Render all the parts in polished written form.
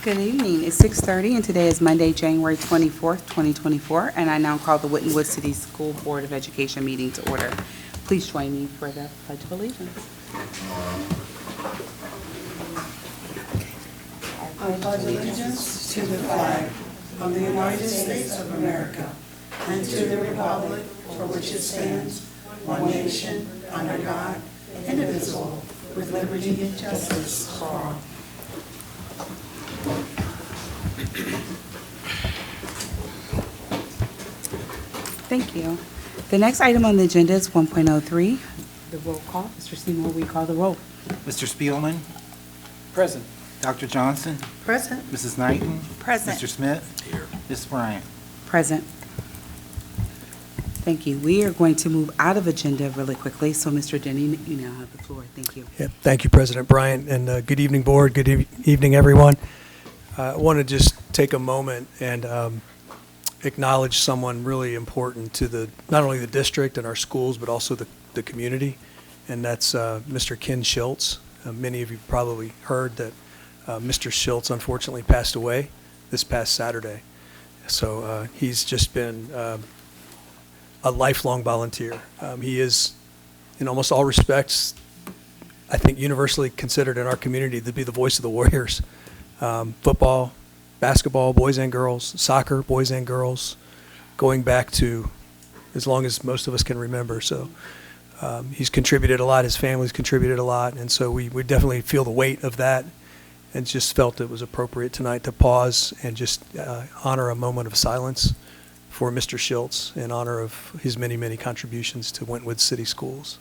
Good evening. It's 6:30 and today is Monday, January 24th, 2024, and I now call the Winton Woods City School Board of Education meeting to order. Please join me for the Pledge of Allegiance. I pledge allegiance to the flag of the United States of America and to the republic for which it stands, one nation, under God, indivisible, with liberty and justice for all. Thank you. The next item on the agenda is 1.03, the roll call. Mr. Seymour, will you call the roll? Mr. Spielman, Present. Dr. Johnson, Present. Mrs. Knighton, Present. Mr. Smith, here. Ms. Bryant. Present. Thank you. We are going to move out of agenda really quickly, so Mr. Denny, you now have the floor. Thank you. Yep. Thank you, President Bryant, and good evening, Board. Good evening, everyone. I want to just take a moment and acknowledge someone really important to not only the district and our schools, but also the community, and that's Mr. Ken Schultz. Many of you probably heard that Mr. Schultz unfortunately passed away this past Saturday. So he's just been a lifelong volunteer. He is, in almost all respects, I think universally considered in our community to be the voice of the Warriors. Football, basketball, boys and girls, soccer, boys and girls, going back to as long as most of us can remember. So he's contributed a lot, his family's contributed a lot, and so we definitely feel the weight of that and just felt it was appropriate tonight to pause and just honor a moment of silence for Mr. Schultz in honor of his many, many contributions to Wentwood City Schools.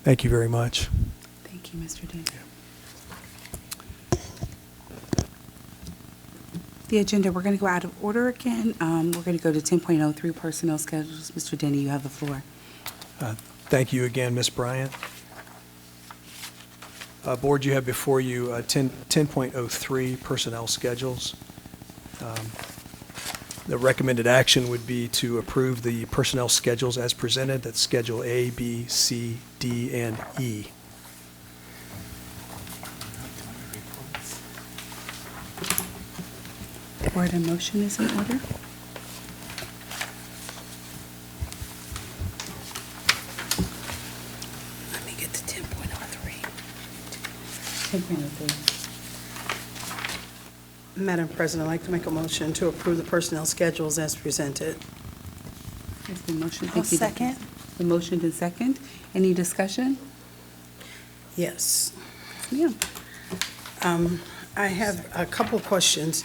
Thank you very much. Thank you, Mr. Denny. The agenda, we're going to go out of order again. We're going to go to 10.03 personnel schedules. Mr. Denny, you have the floor. Thank you again, Ms. Bryant. Board, you have before you 10.03 personnel schedules. The recommended action would be to approve the personnel schedules as presented. That's Schedule A, B, C, D, and E. Board, a motion is in order. Let me get to 10.03. 10.03. Madam President, I'd like to make a motion to approve the personnel schedules as presented. There's the motion. I'll Thank you. second. The motion is second. Any discussion? Yes. Yeah. I have a couple of questions.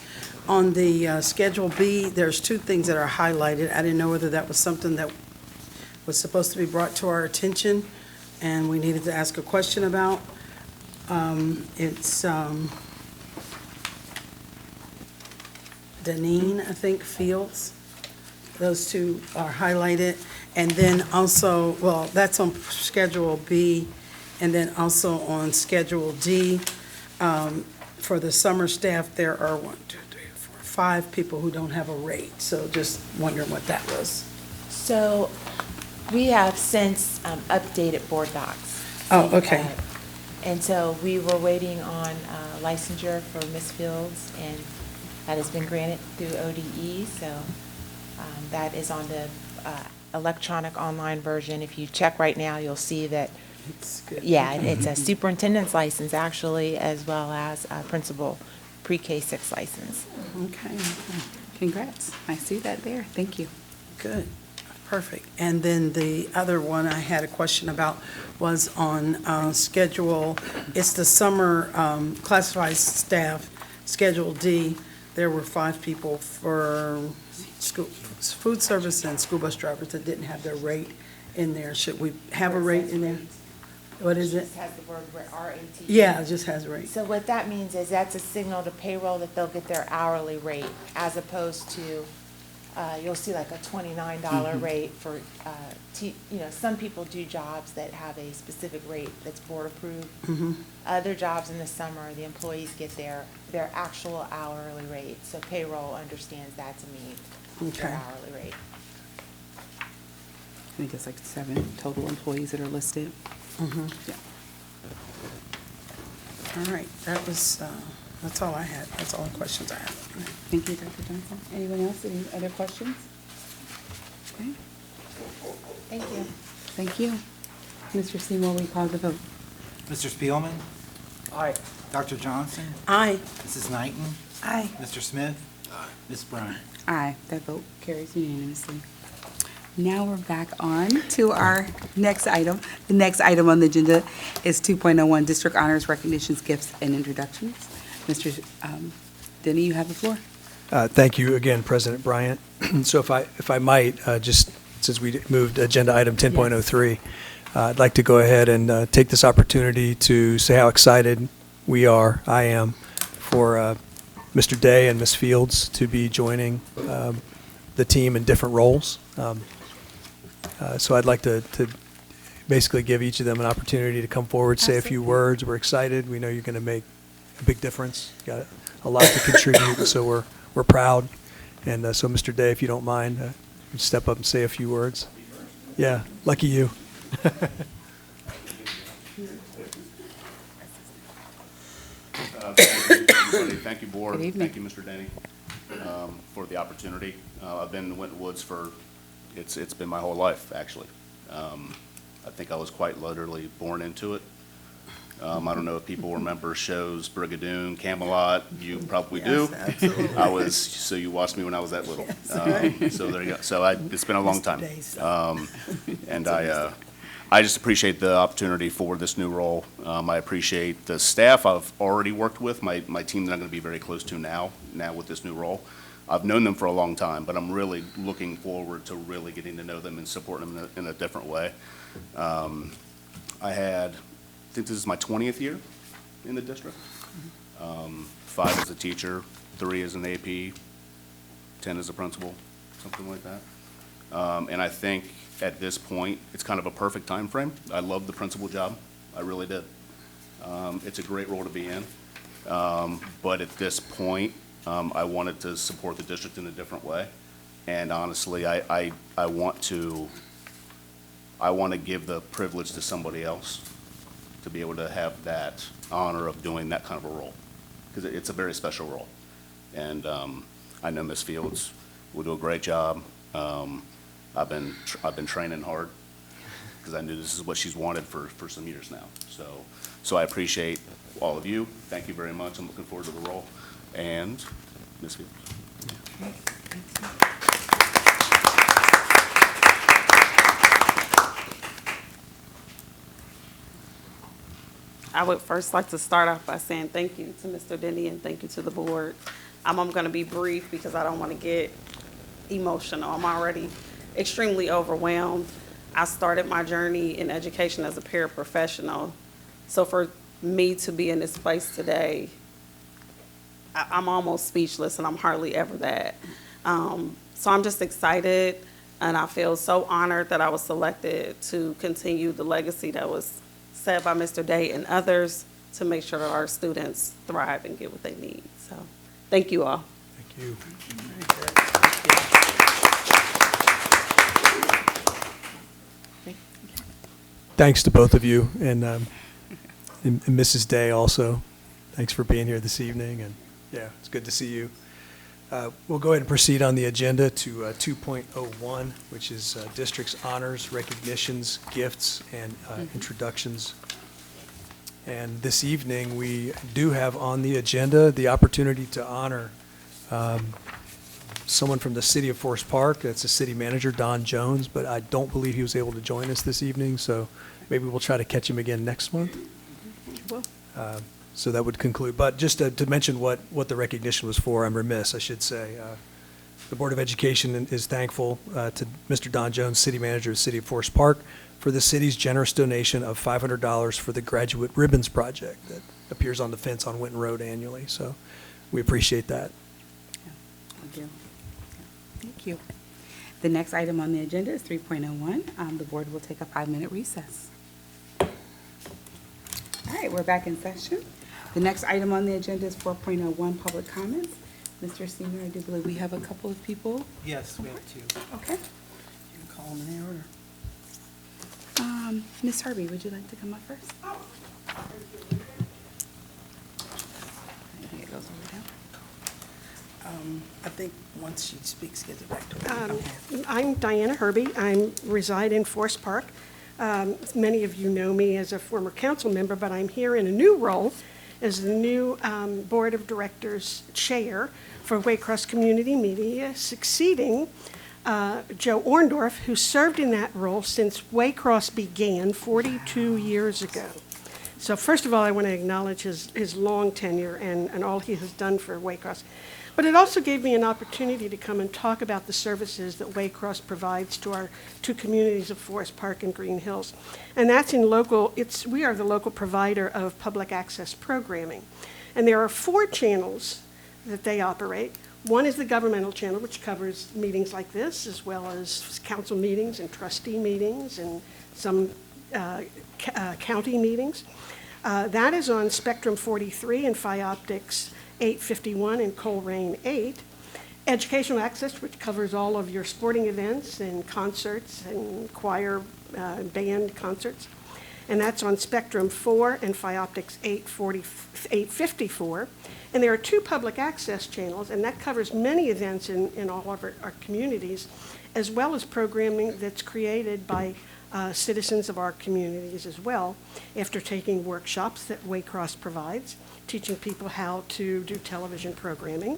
On the Schedule B, there's two things that are highlighted. I didn't know whether that was something that was supposed to be brought to our attention and we needed to ask a question about. It's Deneen, I think, Fields. Those two are highlighted. And then also, well, that's on Schedule B, and then also on Schedule D, for the summer staff, there are 5 people who don't have a rate. So just wondering what that was. So we have since updated board docs. Oh, okay. And so we were waiting on licensure for Ms. Fields, and that has been granted through ODE. So that is on the electronic online version. If you check right now, you'll see that. It's good. Yeah, it's a superintendent's license actually, as well as a principal pre-K 6 license. Okay, Congrats. I see that there. Thank you. good, perfect. And then the other one I had a question about was on Schedule, it's the summer classified staff, Schedule D. There were 5 people for school, food service and school bus drivers that didn't have their rate in there. Should we have a rate in there? What is it? Just has the word RAT. Yeah, it just has a rate. So what that means is that's a signal to payroll that they'll get their hourly rate as opposed to you'll see like a $29 rate for, some people do jobs that have a specific rate that's board approved. Other jobs in the summer, the employees get their actual hourly rate, so payroll understands that to mean Okay. their hourly rate. I think it's like 7 total employees that are listed. Yeah. All right, that's all I had. That's all the questions I have. Thank you, Dr. Johnson. Anyone else? Any other questions? Okay, Thank you. thank you. Mr. Seymour, we call the vote. Mr. Spielman, Aye. Dr. Johnson, Aye. Mrs. Knighton, Aye. Mr. Smith, Ms. Bryant. Aye, that vote carries unanimously. Now we're back on to our next item. The next item on the agenda is 2.01 District Honors Recognitions, Gifts, and Introductions. Mr. Denny, you have the floor. Thank you again, President Bryant. So if I might, just since we moved agenda item 10.03, I'd like to go ahead and take this opportunity to say how excited I am, for Mr. Day and Ms. Fields to be joining the team in different roles. So I'd like to basically give each of them an opportunity to come forward, say a few Absolutely. words. We're excited. We know you're going to make a big difference. Got a lot to contribute, so we're proud. And so, Mr. Day, if you don't mind, step up and say a few words. Yeah, lucky you. Everybody, thank you, Board. Good evening. Thank you, Mr. Denny, for the opportunity. I've been in Winton Woods it's been my whole life, actually. I think I was quite literally born into it. I don't know if people remember shows Brigadoon, Camelot. You probably do. Yes, absolutely. So you watched me when I was that little. Yes. So there you go. So it's been a long Mr. time. Day's. And I just appreciate the opportunity for this new role. I appreciate the staff I've already worked with, my team that I'm going to be very close to now with this new role. I've known them for a long time, but I'm really looking forward to really getting to know them and supporting them in a different way. I think this is my 20th year in the district. 5 as a teacher, 3 as an AP, 10 as a principal, something like that. And I think at this point, it's kind of a perfect time frame. I love the principal job. I really did. It's a great role to be in. But at this point, I wanted to support the district in a different way. And honestly, I want to give the privilege to somebody else to be able to have that honor of doing that kind of a role, because it's a very special role. And I know Ms. Fields will do a great job. I've been training hard because I knew this is what she's wanted for some years now. So I appreciate all of you. Thank you very much. I'm looking forward to the role. And Ms. Fields. I would first like to start off by saying thank you to Mr. Denny and thank you to the board. I'm going to be brief because I don't want to get emotional. I'm already extremely overwhelmed. I started my journey in education as a paraprofessional. So for me to be in this place today, I'm almost speechless, and I'm hardly ever that. So I'm just excited, and I feel so honored that I was selected to continue the legacy that was set by Mr. Day and others to make sure that our students thrive and get what they need. So thank you all. Thank you. Thanks to both of you, and Mrs. Day also. Thanks for being here this evening, and yeah, it's good to see you. We'll go ahead and proceed on the agenda to 2.01, which is district's honors, recognitions, gifts, and introductions. And this evening, we do have on the agenda the opportunity to honor someone from the city of Forest Park. That's the city manager, Don Jones, but I don't believe he was able to join us this evening, so maybe we'll try to catch him again next month. So that would conclude. But just to mention what the recognition was for, I'm remiss, I should say. The Board of Education is thankful to Mr. Don Jones, city manager of the city of Forest Park, for the city's generous donation of $500 for the Graduate Ribbons Project that appears on the fence on Winton Road annually. So we appreciate that. Thank you. Thank you. The next item on the agenda is 3.01. The board will take a 5-minute recess. All right, we're back in session. The next item on the agenda is 4.01, public comments. Mr. Senior, I do believe we have a couple of people. Yes, we have two. Okay. You can call them in order. Ms. Herbie, would you like to come up first? I think it goes over there. I think once she speaks, get it back to her. I'm Diana Herbie. I reside in Forest Park. Many of you know me as a former council member, but I'm here in a new role as the new Board of Directors Chair for Waycross Community Media, succeeding Joe Orndorff, who served in that role since Waycross began 42 years ago. So first of all, I want to acknowledge his long tenure and all he has done for Waycross. But it also gave me an opportunity to come and talk about the services that Waycross provides to our two communities of Forest Park and Green Hills. And that's we are the local provider of public access programming. And there are 4 channels that they operate. One is the governmental channel, which covers meetings like this, as well as council meetings and trustee meetings and some county meetings. That is on Spectrum 43 and Fioptics 851 and Coleraine 8. Educational access, which covers all of your sporting events and concerts and choir, band concerts. And that's on Spectrum 4 and Fioptics 854. And there are 2 public access channels, and that covers many events in all of our communities, as well as programming that's created by citizens of our communities as well, after taking workshops that Waycross provides, teaching people how to do television programming.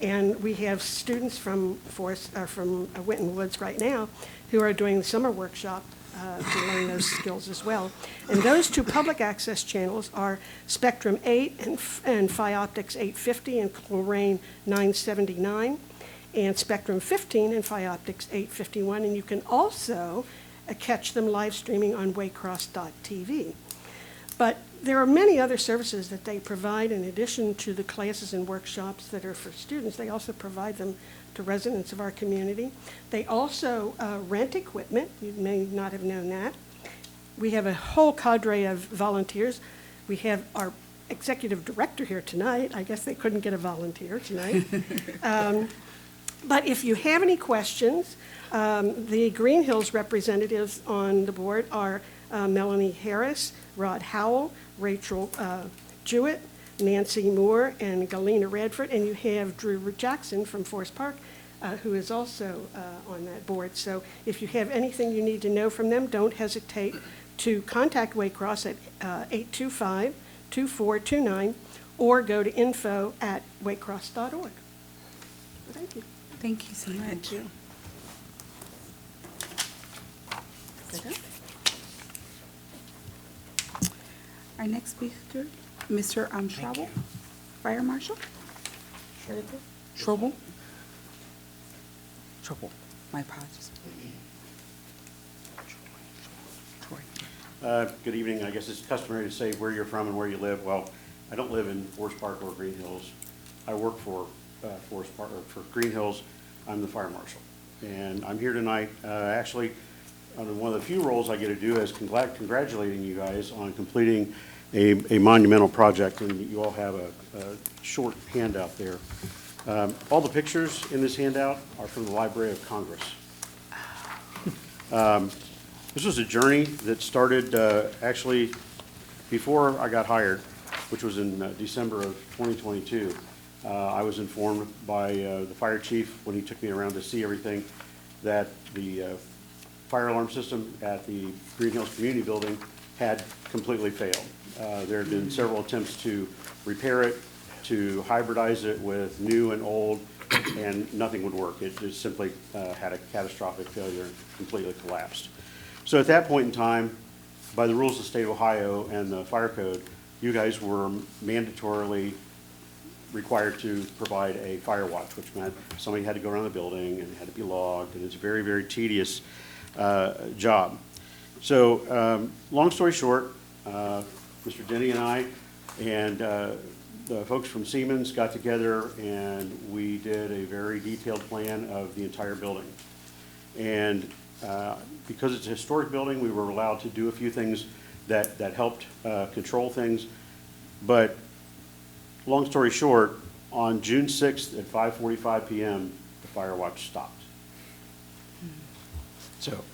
And we have students from Winton Woods right now who are doing the summer workshop to learn those skills as well. And those 2 public access channels are Spectrum 8 and Fioptics 850 and Coleraine 979, and Spectrum 15 and Fioptics 851. And you can also catch them live streaming on waycross.tv. But there are many other services that they provide in addition to the classes and workshops that are for students. They also provide them to residents of our community. They also rent equipment. You may not have known that. We have a whole cadre of volunteers. We have our executive director here tonight. I guess they couldn't get a volunteer tonight. But if you have any questions, the Green Hills representatives on the board are Melanie Harris, Rod Howell, Rachel Jewett, Nancy Moore, and Galena Radford, and you have Drew Jackson from Forest Park, who is also on that board. So if you have anything you need to know from them, don't hesitate to contact Waycross at 825-2429 or go to info@waycross.org. Thank you. Thank you so much. Thank you. Our next speaker, Mr. Schraubel, Fire Marshal. Schraubel. My apologies. Good evening. I guess it's customary to say where you're from and where you live. Well, I don't live in Forest Park or Green Hills. I work for Forest Park, or for Green Hills. I'm the fire marshal. And I'm here tonight, actually, on one of the few roles I get to do is congratulating you guys on completing a monumental project, and you all have a short handout there. All the pictures in this handout are from the Library of Congress. This was a journey that started actually before I got hired, which was in December of 2022. I was informed by the fire chief when he took me around to see everything that the fire alarm system at the Green Hills Community Building had completely failed. There had been several attempts to repair it, to hybridize it with new and old, and nothing would work. It just simply had a catastrophic failure and completely collapsed. So at that point in time, by the rules of the state of Ohio and the fire code, you guys were mandatorily required to provide a fire watch, which meant somebody had to go around the building and it had to be logged, and it's a very, very tedious job. So long story short, Mr. Denny and I and the folks from Siemens got together and we did a very detailed plan of the entire building. And because it's a historic building, we were allowed to do a few things that helped control things. But long story short, on June 6th at 5:45 p.m., the fire watch stopped. So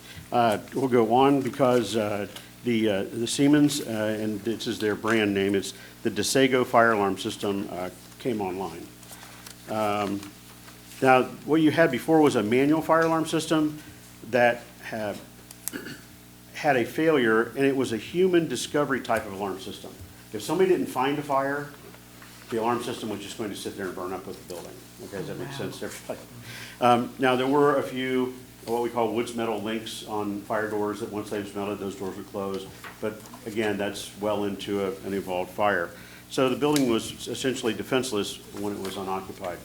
we'll go on because the Siemens, and this is their brand name, it's the DeSago fire alarm system came online. Now, what you had before was a manual fire alarm system that had a failure, and it was a human discovery type of alarm system. If somebody didn't find a fire, the alarm system was just going to sit there and burn up with the building. Okay, does that make sense to everybody? Now, there were a few what we call woods metal links on fire doors that once they've melted, those doors would close. But again, that's well into an evolved fire. So the building was essentially defenseless when it was unoccupied.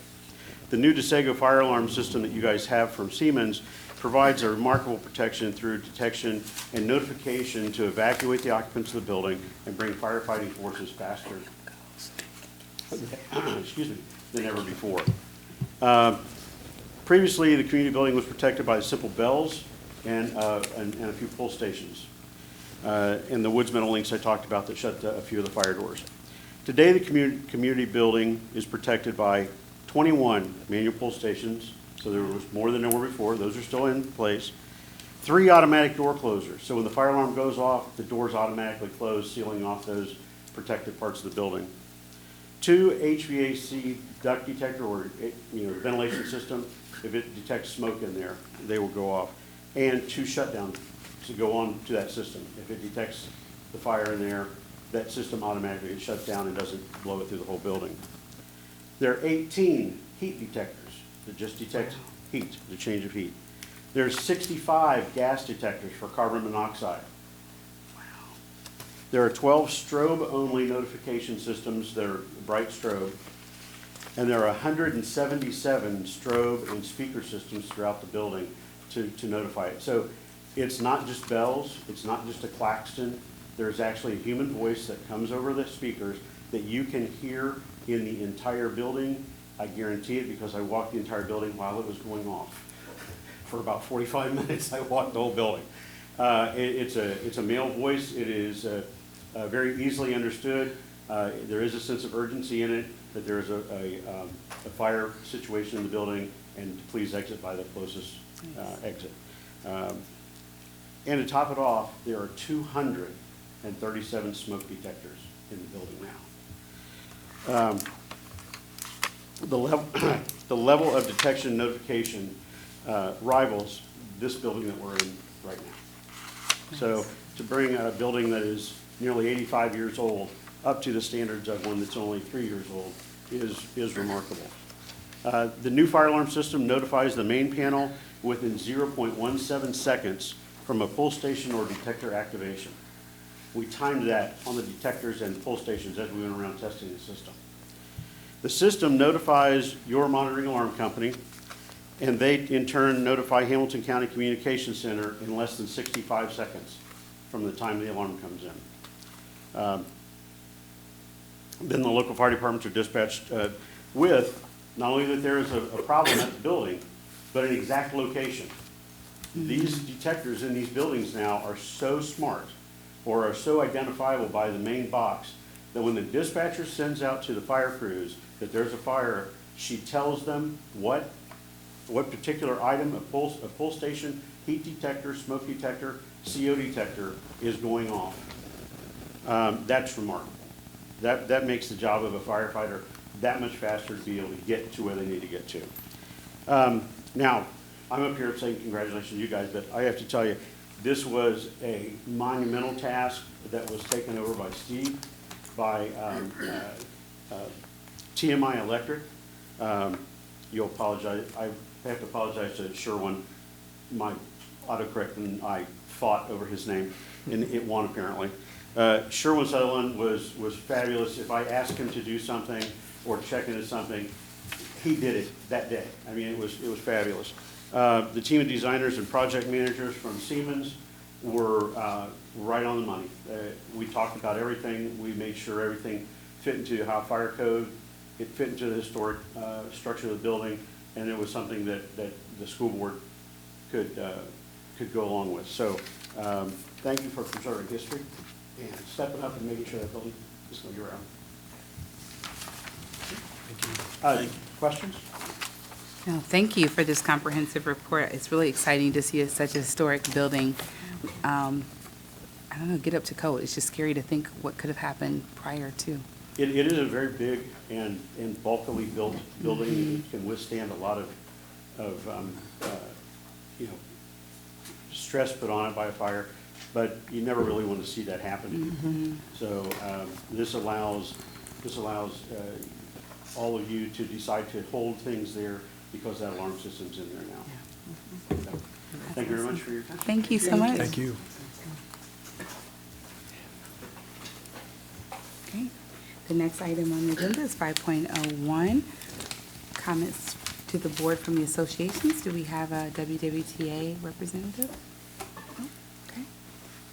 The new DeSago fire alarm system that you guys have from Siemens provides a remarkable protection through detection and notification to evacuate the occupants of the building and bring firefighting forces faster excuse me, than ever before. Previously, the community building was protected by simple bells and a few pull stations. And the woods metal links I talked about that shut a few of the fire doors. Today, the community building is protected by 21 manual pull stations, so there was more than there were before. Those are still in place. 3 automatic door closers, so when the fire alarm goes off, the doors automatically close, sealing off those protected parts of the building. 2 HVAC duct detector or ventilation system. If it detects smoke in there, they will go off. And 2 shutdowns to go on to that system. If it detects the fire in there, that system automatically gets shut down and doesn't blow it through the whole building. There are 18 heat detectors that just detect heat, the change of heat. There's 65 gas detectors for carbon monoxide. There are 12 strobe-only notification systems that are bright strobe, and there are 177 strobe and speaker systems throughout the building to notify it. So it's not just bells, it's not just a klaxon. There's actually a human voice that comes over the speakers that you can hear in the entire building. I guarantee it because I walked the entire building while it was going off. For about 45 minutes, I walked the whole building. It's a male voice. It is very easily understood. There is a sense of urgency in it, that there is a fire situation in the building, and to please exit by the closest exit. And to top it off, there are 237 smoke detectors in the building now. The level of detection notification rivals this building that we're in right now. So to bring a building that is nearly 85 years old up to the standards of one that's only 3 years old is remarkable. The new fire alarm system notifies the main panel within 0.17 seconds from a pull station or detector activation. We timed that on the detectors and pull stations as we went around testing the system. The system notifies your monitoring alarm company, and they in turn notify Hamilton County Communications Center in less than 65 seconds from the time the alarm comes in. Then the local fire departments are dispatched with not only that there is a problem at the building, but an exact location. These detectors in these buildings now are so smart or are so identifiable by the main box that when the dispatcher sends out to the fire crews that there's a fire, she tells them what particular item, a pull station, heat detector, smoke detector, CO detector is going off. That's remarkable. That makes the job of a firefighter that much faster to be able to get to where they need to get to. Now, I'm up here saying congratulations to you guys, but I have to tell you, this was a monumental task that was taken over by Steve, by TMI Electric. You'll apologize. I have to apologize to Sherwin. My autocorrect and I fought over his name, and it won apparently. Sherwin Sutherland was fabulous. If I asked him to do something or check into something, he did it that day. I mean, it was fabulous. The team of designers and project managers from Siemens were right on the money. We talked about everything. We made sure everything fit into Ohio Fire Code, it fit into the historic structure of the building, and it was something that the school board could go along with. So thank you for preserving history and stepping up and making sure that building is going to be around. Questions? No, thank you for this comprehensive report. It's really exciting to see such a historic building, I don't know, get up to code. It's just scary to think what could have happened prior to. It is a very big and bulkily built building. It can withstand a lot of stress put on it by a fire, but you never really want to see that happen. So this allows all of you to decide to hold things there because that alarm system's in there now. So, thank you very much for your time. Thank you so much. Thank you. Okay. The next item on the agenda is 5.01, comments to the board from the associations. Do we have a WWTA representative? No? Okay.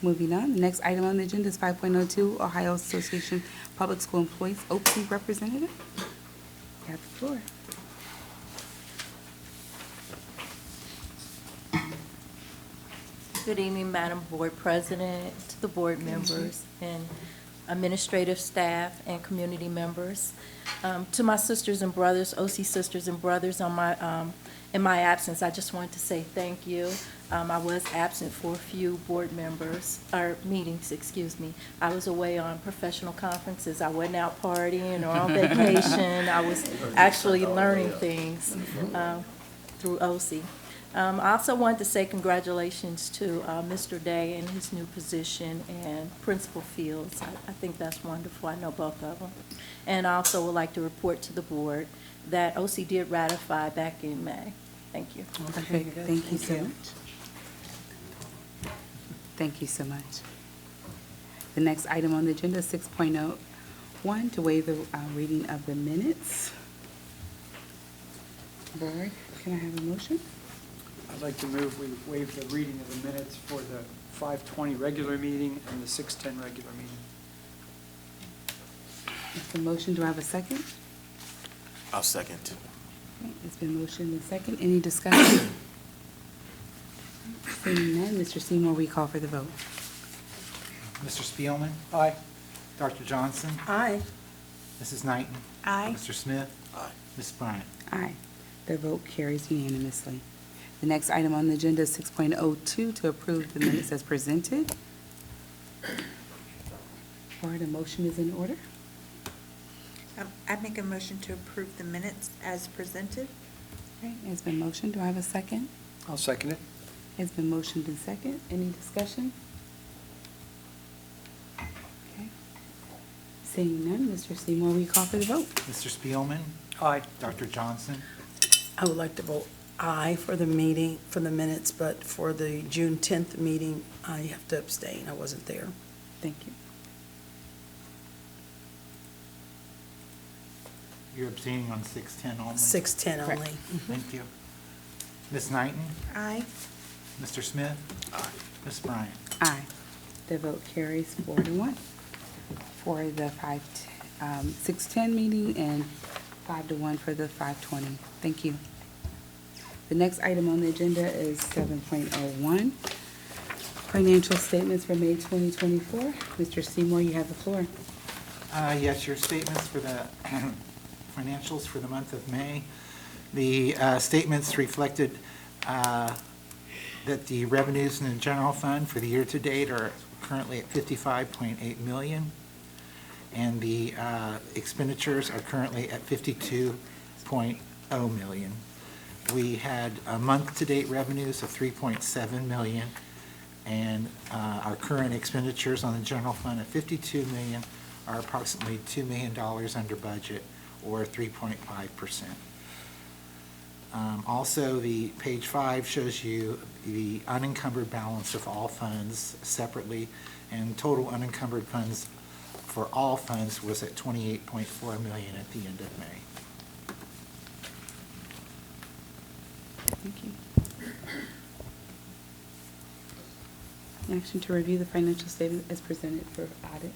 Moving on, the next item on the agenda is 5.02, Ohio Association Public School Employees, OPSE representative. You have the floor. Good evening, Madam Board President, to the board members and administrative staff and community members. To my sisters and brothers, OC sisters and brothers on in my absence, I just wanted to say thank you. I was absent for a few board members, or meetings, excuse me. I was away on professional conferences. I wasn't out partying or on vacation. I was actually learning things through OC. I also wanted to say congratulations to Mr. Day in his new position and Principal Fields. I think that's wonderful. I know both of them. And I also would like to report to the board that OC did ratify back in May. Thank you. Perfect. Thank you so much. Thank you so much. The next item on the agenda is 6.01, to waive the reading of the minutes. Board, can I have a motion? I'd like to move we waive the reading of the minutes for the 5:20 regular meeting and the 6:10 regular meeting. It's a motion. Do I have a second? I'll second. Okay, it's been motioned and second. Any discussion? Seeing none, Mr. Seymour, we call for the vote. Mr. Spielman, Aye. Dr. Johnson, Aye. Mrs. Knighton. Aye. Mr. Smith. Aye. Ms. Bryant. Aye. The vote carries unanimously. The next item on the agenda is 6.02, to approve the minutes as presented. Board, a motion is in order. I make a motion to approve the minutes as presented. Okay, it's been motioned. Do I have a second? I'll second it. It's been motioned and second. Any discussion? Okay. Seeing none, Mr. Seymour, we call for the vote. Mr. Spielman, Aye. Dr. Johnson, I would like to vote aye for the meeting, for the minutes, but for the June 10th meeting, I have to abstain. I wasn't there. Thank you. you're abstaining on 610 only? 6:10 Correct. only. Thank you. Ms. Knighton, Aye. Mr. Smith. Aye. Ms. Bryant. Aye. The vote carries 4-1 for the 6:10 meeting and 5-1 for the 5:20. Thank you. The next item on the agenda is 7.01, financial statements for May 2024. Mr. Seymour, you have the floor. Yes, your statements for the financials for the month of May. The statements reflected that the revenues in the general fund for the year-to-date are currently at $55.8 million, and the expenditures are currently at $52.0 million. We had month-to-date revenues of $3.7 million, and our current expenditures on the general fund at $52 million are approximately $2 million under budget, or 3.5%. Also, the page 5 shows you the unencumbered balance of all funds separately, and total unencumbered funds for all funds was at $28.4 million at the end of May. Thank you. Action to review the financial statement as presented for audit.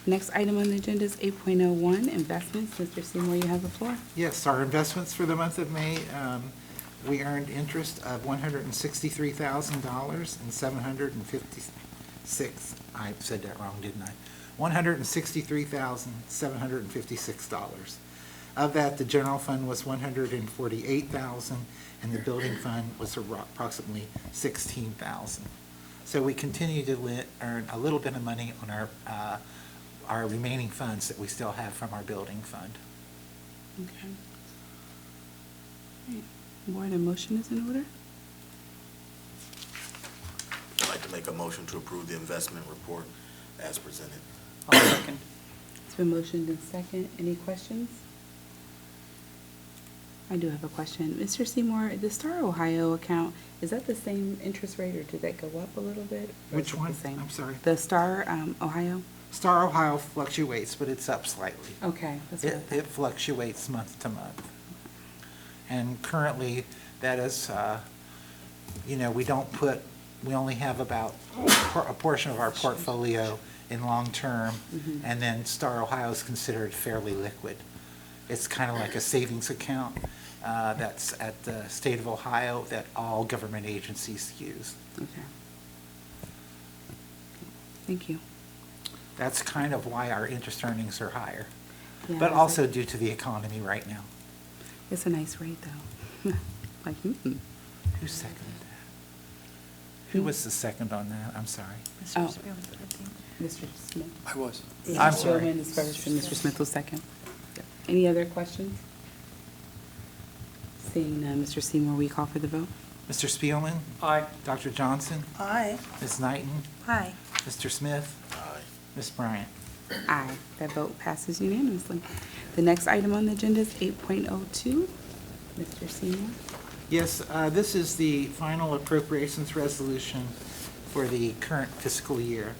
Next item on the agenda is 8.01, investments. Mr. Seymour, you have the floor. Yes, our investments for the month of May, we earned interest of $163,000 and 756, I said that wrong, didn't I? $163,756. Of that, the general fund was $148,000, and the building fund was approximately $16,000. So we continue to earn a little bit of money on our remaining funds that we still have from our building fund. Okay. Right. Board, a motion is in order? I'd like to make a motion to approve the investment report as presented. I'll second. It's been motioned and second. Any questions? I do have a question. Mr. Seymour, the Star Ohio account, is that the same interest rate or did that go up a little bit? Or Which is it one? the same? I'm sorry. The Star Ohio? Star Ohio fluctuates, but it's up slightly. Okay, that's what I thought. It fluctuates month to month. And currently, that is, we only have about a portion of our portfolio in long-term, and then Star Ohio is considered fairly liquid. It's kind of like a savings account that's at the state of Ohio that all government agencies use. Okay. Thank you. That's kind of why our interest earnings are higher, Yeah, but it's also like- due to the economy right now. It's a nice rate, though. Like, Who seconded that? Who was the second on that? I'm sorry. Oh. Mr. Smith. I was. I'm sorry. Chairman is first and Mr. Smith was second. Any other questions? Seeing none, Mr. Seymour, will you call for the vote? Mr. Spielman? Aye. Dr. Johnson? Aye. Ms. Knighton? Aye. Mr. Smith? Aye. Ms. Bryant? Aye. That vote passes unanimously. The next item on the agenda is 8.02. Mr. Seymour. Yes, this is the final appropriations resolution for the current fiscal year.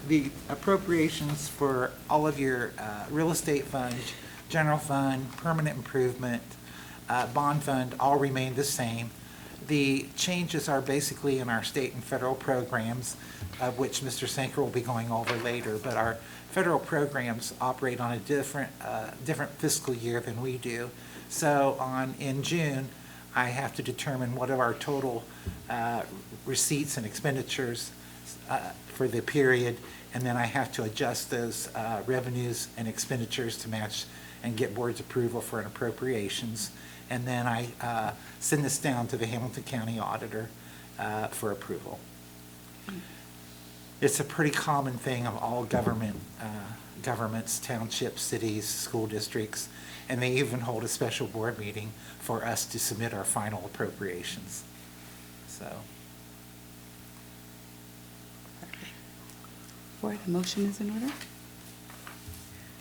The appropriations for all of your real estate fund, general fund, permanent improvement, bond fund, all remain the same. The changes are basically in our state and federal programs, of which Mr. Sanker will be going over later, but our federal programs operate on a different fiscal year than we do. So in June, I have to determine what are our total receipts and expenditures for the period, and then I have to adjust those revenues and expenditures to match and get board's approval for an appropriations. And then I send this down to the Hamilton County Auditor for approval. It's a pretty common thing of all governments, townships, cities, school districts, and they even hold a special board meeting for us to submit our final appropriations. So, Board, a motion is in order?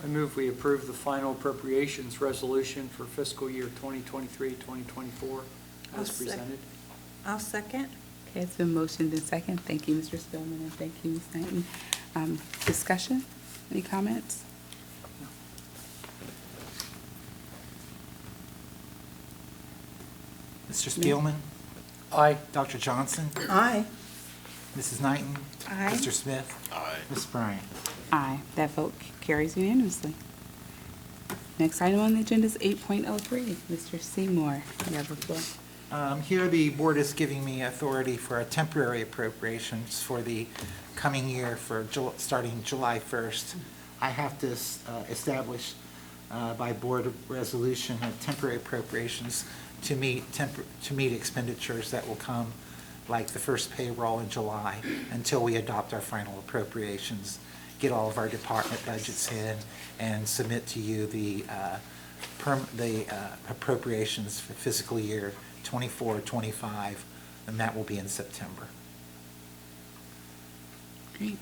I move we approve the final appropriations resolution for fiscal year 2023-2024 I'll as sec- presented. I'll second. Okay, it's been motioned and second. Thank you, Mr. Spillman, and thank you, Ms. Knighton. Discussion? Any comments? Mr. Spielman? Aye. Dr. Johnson? Aye. Mrs. Knighton? Aye. Mr. Smith? Aye. Ms. Bryant? Aye. That vote carries unanimously. Next item on the agenda is 8.03. Mr. Seymour, you have the floor. Here, the board is giving me authority for a temporary appropriations for the coming year for starting July 1st. I have to establish by board resolution a temporary appropriations to meet expenditures that will come, like the first payroll in July, until we adopt our final appropriations, get all of our department budgets in, and submit to you the appropriations for fiscal year 24-25, and that will be in September. Great.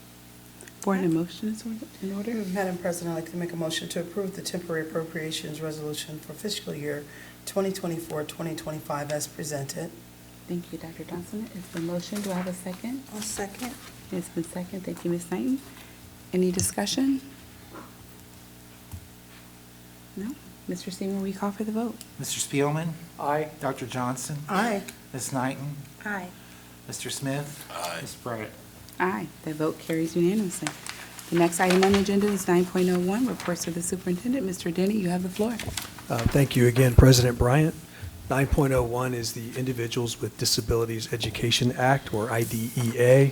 Board, a motion is in order? Madam President, I'd like to make a motion to approve the temporary appropriations resolution for fiscal year 2024-2025 as presented. Thank you, Dr. Johnson. It's been motioned. Do I have a second? I'll second. It's been second. Thank you, Ms. Knighton. Any discussion? No? Mr. Seymour, will you call for the vote? Mr. Spielman? Aye. Dr. Johnson? Aye. Ms. Knighton? Aye. Mr. Smith? Aye. Ms. Bryant? Aye. That vote carries unanimously. The next item on the agenda is 9.01, reports of the superintendent. Mr. Denny, you have the floor. Thank you again, President Bryant. 9.01 is the Individuals with Disabilities Education Act, or IDEA.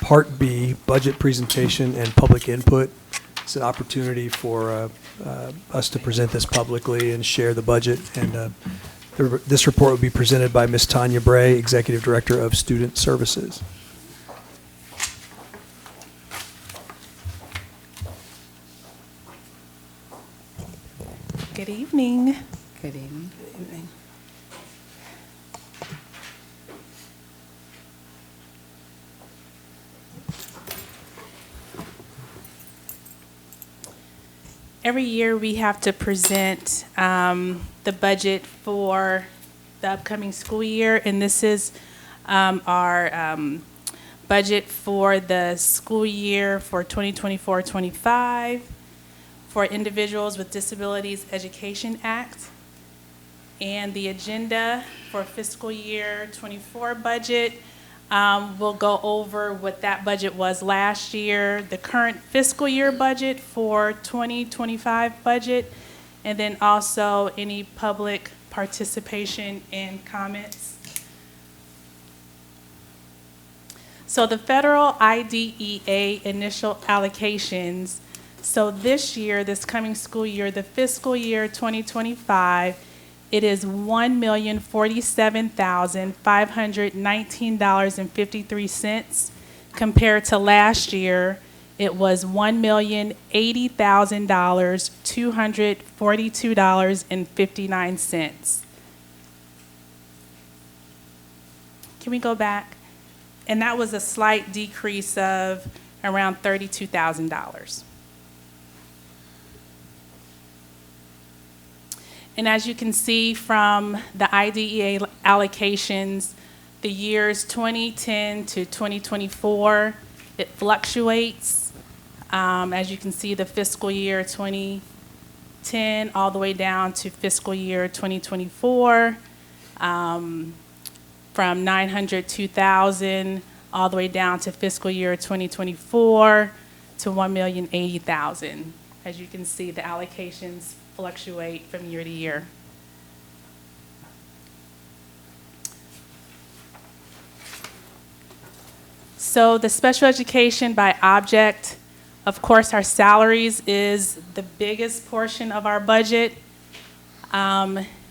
Part B, budget presentation and public input. It's an opportunity for us to present this publicly and share the budget. And this report will be presented by Ms. Tanya Bray, Executive Director of Student Services. Good evening. Good evening. Every year, we have to present the budget for the upcoming school year, and this is our budget for the school year for 2024-25 for Individuals with Disabilities Education Act. And the agenda for fiscal year 24 budget, we'll go over what that budget was last year, the current fiscal year budget for 2025 budget, and then also any public participation and comments. So the federal IDEA initial allocations, so this year, this coming school year, the fiscal year 2025, it is $1,047,519.53. Compared to last year, it was $1,080,242.59. Can we go back? And that was a slight decrease of around $32,000. And as you can see from the IDEA allocations, the years 2010 to 2024, it fluctuates. As you can see, the fiscal year 2010 all the way down to fiscal year 2024, from $902,000 all the way down to fiscal year 2024 to $1,080,000. As you can see, the allocations fluctuate from year to year. So the special education by object, of course, our salaries is the biggest portion of our budget.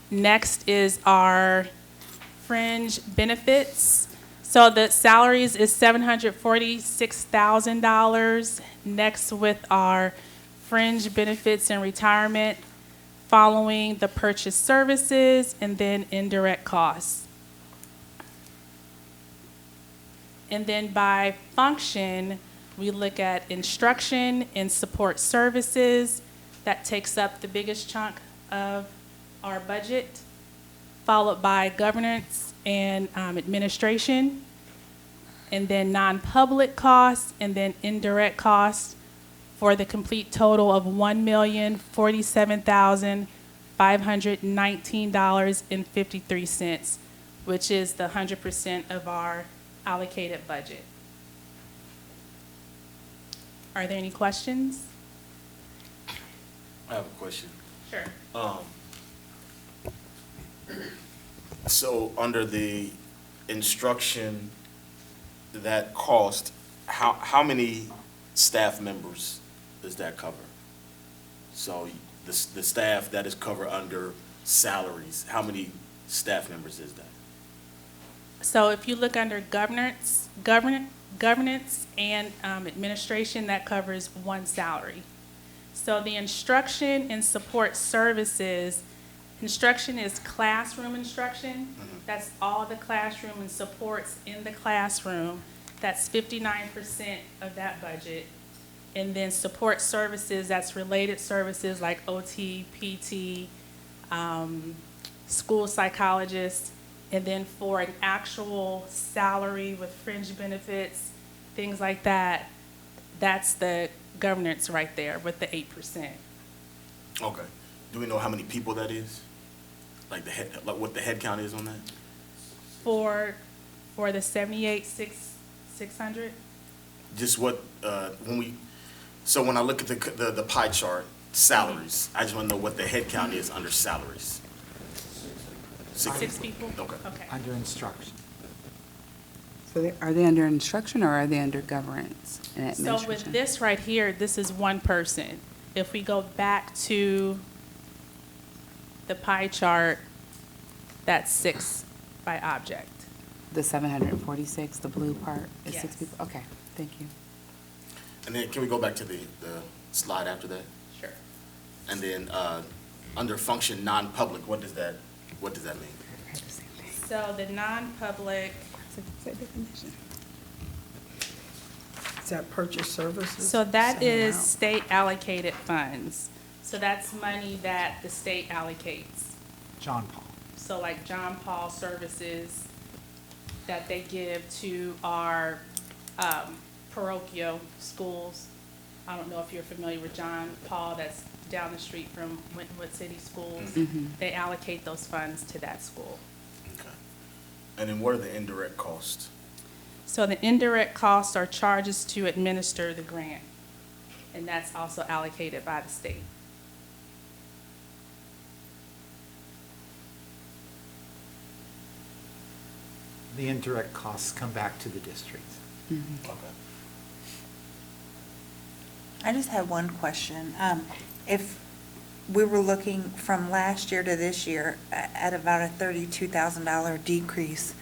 Next is our fringe benefits. So the salaries is $746,000. Next with our fringe benefits and retirement, following the purchase services, and then indirect costs. And then by function, we look at instruction and support services. That takes up the biggest chunk of our budget, followed by governance and administration, and then non-public costs, and then indirect costs, for the complete total of $1,047,519.53, which is the 100% of our allocated budget. Are there any questions? I have a question. Sure. So under the instruction, that cost, how many staff members does that cover? So the staff that is covered under salaries, how many staff members is that? So if you look under governance and administration, that covers one salary. So the instruction and support services, instruction is classroom instruction. That's all the classroom and supports in the classroom. That's 59% of that budget. And then support services, that's related services like OT, PT, school psychologists. And then for an actual salary with fringe benefits, things like that, that's the governance right there with the 8%. Okay. Do we know how many people that is? Like what the head count is on that? For the 78,600? Just what, when So when I look at the pie chart, salaries, I just want to know what the head count is under salaries. 6 people? Okay. Okay. Under instruction. So are they under instruction or are they under governance and So administration? with this right here, this is one person. If we go back to the pie chart, that's 6 by object. The 746, the blue part is 6 Yes. people? Okay, thank you. And then can we go back to the slide after that? Sure. And then, under function non-public, what does that mean? So the non-public, Is that purchase services? so that Send them is out. state allocated funds. So that's money that the state allocates. John Paul. So like John Paul services that they give to our parochial schools. I don't know if you're familiar with John Paul, that's down the street from Winton City Schools. They allocate those funds to that school. Okay. And then what are the indirect costs? So the indirect costs are charges to administer the grant, and that's also allocated by the state. The indirect costs come back to the district. Okay. I just had one question. If we were looking from last year to this year at about a $32,000 decrease,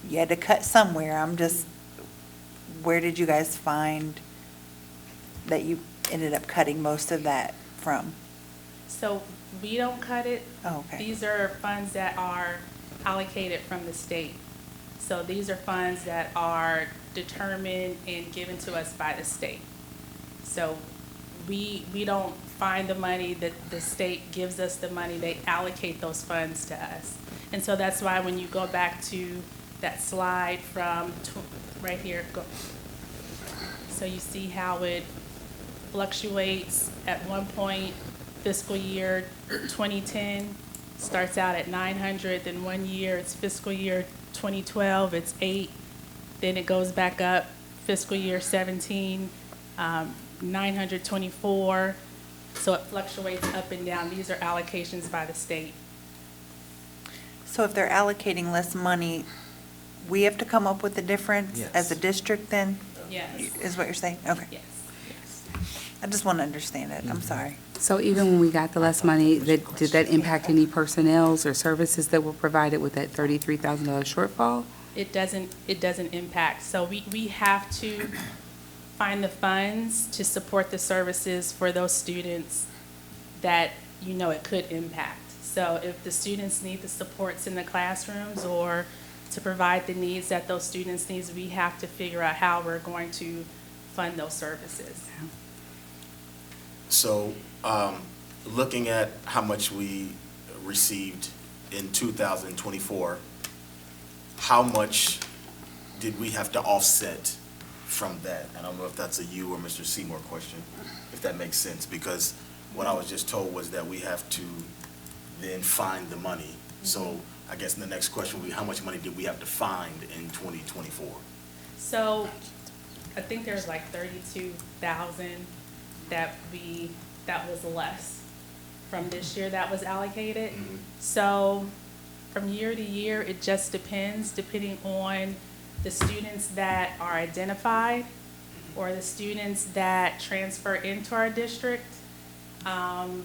you had to cut somewhere. Where did you guys find that you ended up cutting most of that from? So we don't cut it. Oh, okay. These are funds that are allocated from the state. So these are funds that are determined and given to us by the state. So we don't find the money, that the state gives us the money, they allocate those funds to us. And so that's why when you go back to that slide from right here, so you see how it fluctuates. At one point, fiscal year 2010 starts out at 900, then 1 year it's fiscal year 2012, it's 8, then it goes back up fiscal year 17, 924, so it fluctuates up and down. These are allocations by the state. So if they're allocating less money, we have to come up with the difference as a Yes. district then? Yes. Is what you're saying? Okay. Yes. I just want to understand it. I'm sorry. So even when we got the less money, did that impact any personnels or services that were provided with that $33,000 shortfall? It doesn't impact. So we have to find the funds to support the services for those students that, it could impact. So if the students need the supports in the classrooms or to provide the needs that those students need, we have to figure out how we're going to fund those services. So, looking at how much we received in 2024, how much did we have to offset from that? I don't know if that's a you or Mr. Seymour question, if that makes sense, because what I was just told was that we have to then find the money. So I guess the next question would be, how much money did we have to find in 2024? So I think there's like 32,000 that was less from this year that was allocated. So from year to year, it just depends, depending on the students that are identified or the students that transfer into our district,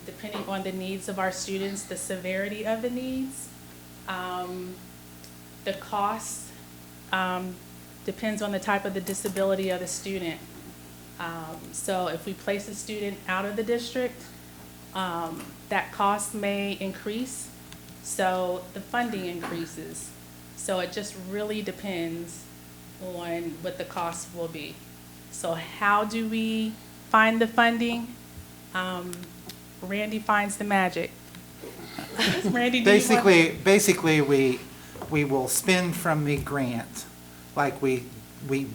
depending on the needs of our students, the severity of the needs. The cost depends on the type of the disability of the student. So if we place a student out of the district, that cost may increase, so the funding increases. So it just really depends on what the cost will be. So how do we find the funding? Randy finds the magic. Randy, do you want- Basically, we will spend from the grant, like we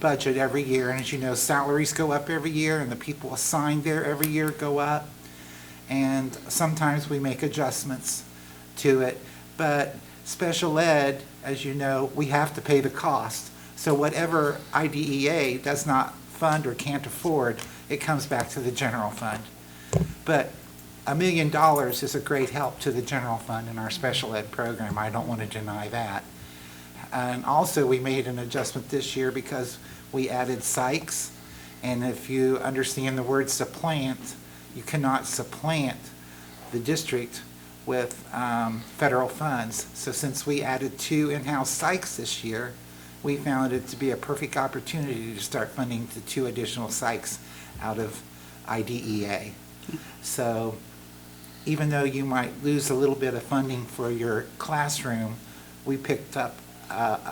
budget every year, and as you know, salaries go up every year, and the people assigned there every year go up, and sometimes we make adjustments to it, but special ed, as you know, we have to pay the cost. So whatever IDEA does not fund or can't afford, it comes back to the general fund. But $1 million is a great help to the general fund in our special ed program. I don't want to deny that. And also, we made an adjustment this year because we added psychs. And if you understand the word supplant, you cannot supplant the district with federal funds. So since we added 2 in-house psychs this year, we found it to be a perfect opportunity to start funding the 2 additional psychs out of IDEA. So even though you might lose a little bit of funding for your classroom, we picked up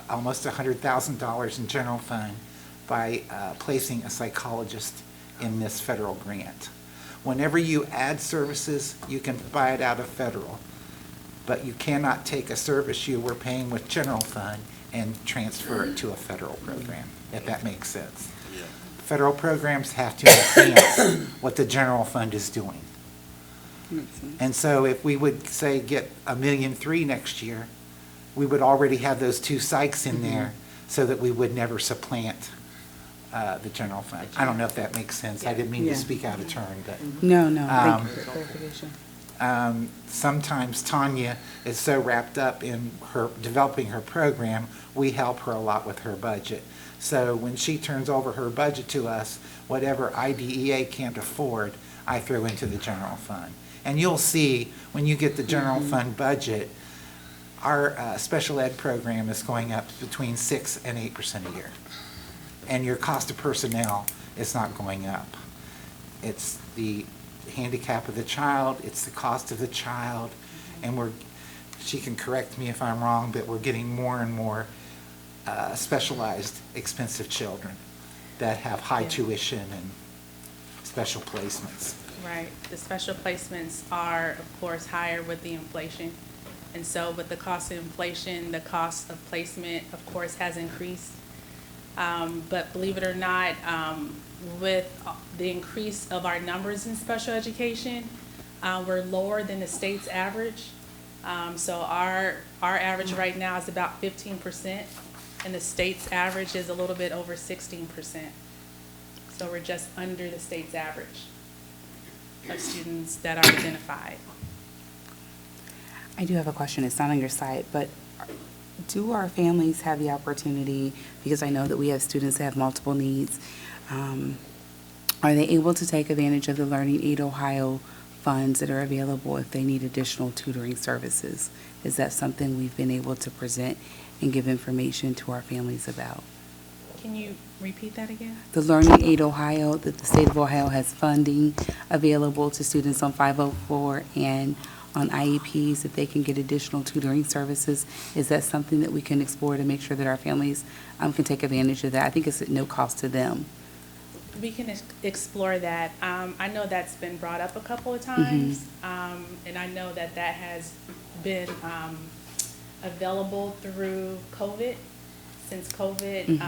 almost $100,000 in general fund by placing a psychologist in this federal grant. Whenever you add services, you can buy it out of federal, but you cannot take a service you were paying with general fund and transfer it to a federal program, if that makes sense. Federal programs have to enhance what the general fund is doing. And so if we would, say, get $1.3 million next year, we would already have those 2 psychs in there so that we would never supplant the general fund. I don't know if that makes sense. I didn't mean to speak out of turn, but. No, thank you for clarification. Sometimes Tanya is so wrapped up in her developing her program, we help her a lot with her budget. So when she turns over her budget to us, whatever IDEA can't afford, I throw into the general fund. And you'll see, when you get the general fund budget, our special ed program is going up between 6 and 8% a year. And your cost of personnel is not going up. It's the handicap of the child, it's the cost of the child, and she can correct me if I'm wrong, but we're getting more and more specialized, expensive children that have high tuition and special placements. Right. The special placements are, of course, higher with the inflation. And so with the cost of inflation, the cost of placement, of course, has increased. But believe it or not, with the increase of our numbers in special education, we're lower than the state's average. So our average right now is about 15%, and the state's average is a little bit over 16%. So we're just under the state's average of students that are identified. I do have a question. It's not on your site, but do our families have the opportunity, because I know that we have students that have multiple needs, are they able to take advantage of the Learning Aid Ohio funds that are available if they need additional tutoring services? Is that something we've been able to present and give information to our families about? Can you repeat that again? The Learning Aid Ohio, that the state of Ohio has funding available to students on 504 and on IEPs, if they can get additional tutoring services. Is that something that we can explore to make sure that our families can take advantage of that? I think it's at no cost to them. We can explore that. I know that's been brought up a couple of times, and I know that has been available through COVID, since COVID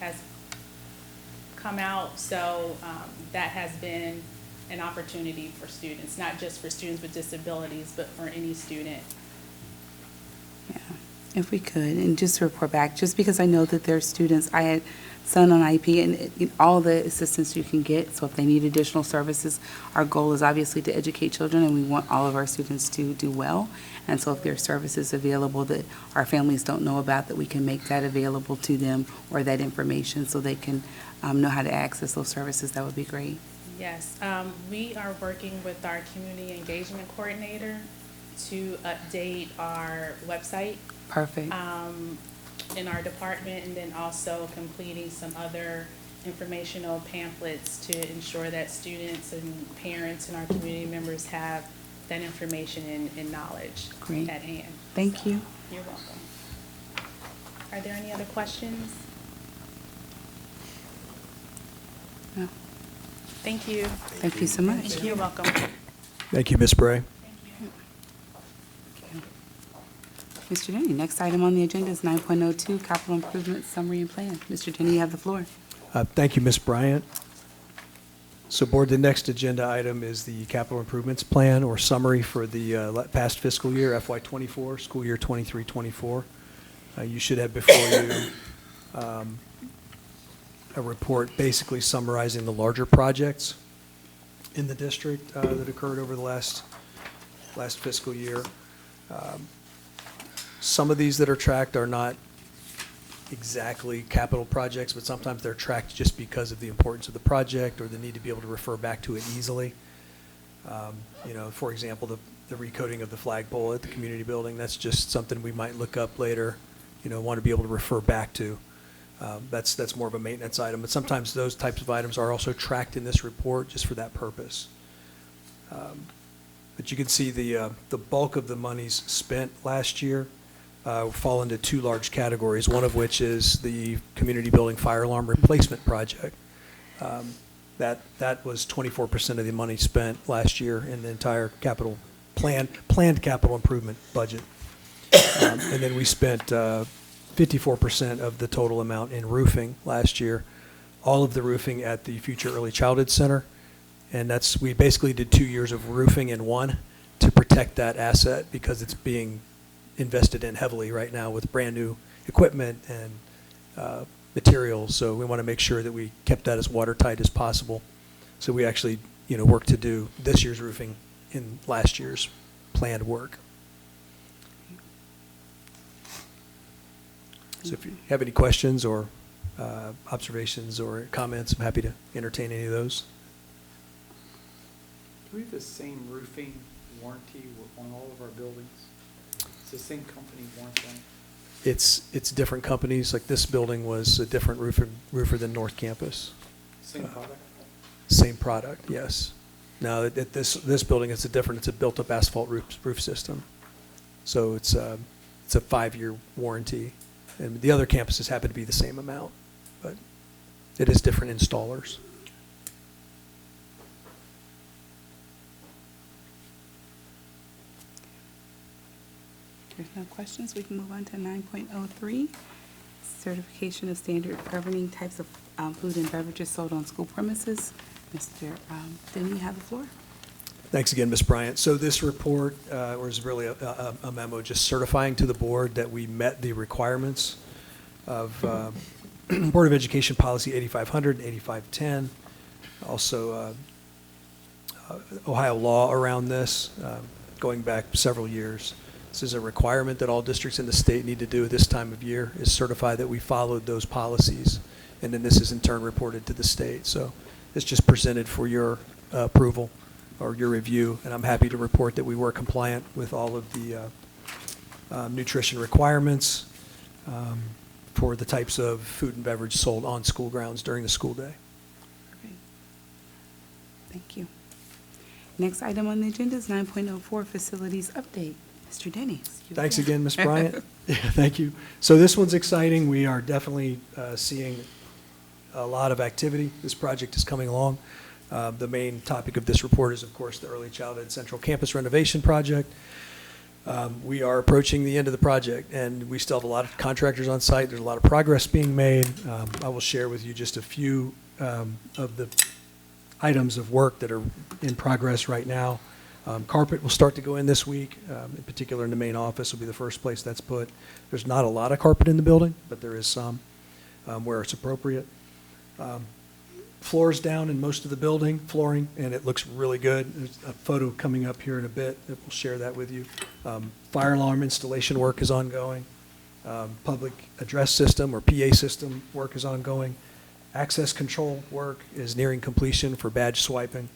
has come out. So that has been an opportunity for students, not just for students with disabilities, but for any student. Yeah, if we could, and just report back, just because I know that there are students, I had son on IEP, and all the assistance you can get, so if they need additional services, our goal is obviously to educate children, and we want all of our students to do well, and so if there are services available that our families don't know about, that we can make that available to them, or that information, so they can know how to access those services, that would be great. Yes, we are working with our community engagement coordinator to update our website. Perfect. In our department, and then also completing some other informational pamphlets to ensure that students and parents and our community members have that information and knowledge Great. at hand. Thank you. You're welcome. Are there any other questions? No. Thank you. Thank you so much. You're welcome. Thank you, Ms. Bray. Mr. Denny, next item on the agenda is 9.02, Capital Improvement Summary and Plan. Mr. Denny, you have the floor. Thank you, Ms. Bryant. So, Board, the next agenda item is the capital improvements plan or summary for the past fiscal year, FY24, school year 23-24. You should have before you a report basically summarizing the larger projects in the district that occurred over the last fiscal year. Some of these that are tracked are not exactly capital projects, but sometimes they're tracked just because of the importance of the project or the need to be able to refer back to it easily. You know, for example, the recoding of the flagpole at the community building, that's just something we might look up later, you know, want to be able to refer back to. That's more of a maintenance item, but sometimes those types of items are also tracked in this report just for that purpose. But you can see the bulk of the monies spent last year fall into two large categories, one of which is the community building fire alarm replacement project. That was 24% of the money spent last year in the entire planned capital improvement budget. And then we spent 54% of the total amount in roofing last year, all of the roofing at the Future Early Childhood Center. And we basically did 2 years of roofing in one to protect that asset because it's being invested in heavily right now with brand new equipment and materials. So we want to make sure that we kept that as watertight as possible. So we actually, you know, worked to do this year's roofing in last year's planned work. So if you have any questions or observations or comments, I'm happy to entertain any of those. Do we have the same roofing warranty on all of our buildings? It's the same company warranty on it? It's different companies. Like this building was a different roofer than North Campus. Same product? Same product, yes. Now, at this building, it's a built-up asphalt roof system. So it's a 5-year warranty. And the other campuses happen to be the same amount, but it is different installers. If there's no questions, we can move on to 9.03, certification of standard governing types of food and beverages sold on school premises. Mr. Denny, you have the floor. Thanks again, Ms. Bryant. So this report was really a memo just certifying to the board that we met the requirements of Board of Education Policy 8500 and 8510. Also, Ohio law around this, going back several years. This is a requirement that all districts in the state need to do at this time of year, is certify that we followed those policies. And then this is in turn reported to the state. So it's just presented for your approval or your review. And I'm happy to report that we were compliant with all of the nutrition requirements for the types of food and beverage sold on school grounds during the school day. Perfect. Thank you. Next item on the agenda is 9.04, facilities update. Mr. Denny. Thanks again, Ms. Bryant. Yeah, thank you. So this one's exciting. We are definitely seeing a lot of activity. This project is coming along. The main topic of this report is, of course, the Early Childhood Central Campus renovation project. We are approaching the end of the project, and we still have a lot of contractors on site. There's a lot of progress being made. I will share with you just a few of the items of work that are in progress right now. Carpet will start to go in this week, in particular in the main office will be the first place that's put. There's not a lot of carpet in the building, but there is some where it's appropriate. Floors down in most of the building, flooring, and it looks really good. There's a photo coming up here in a bit that we'll share that with you. Fire alarm installation work is ongoing. Public address system or PA system work is ongoing. Access control work is nearing completion for badge swiping.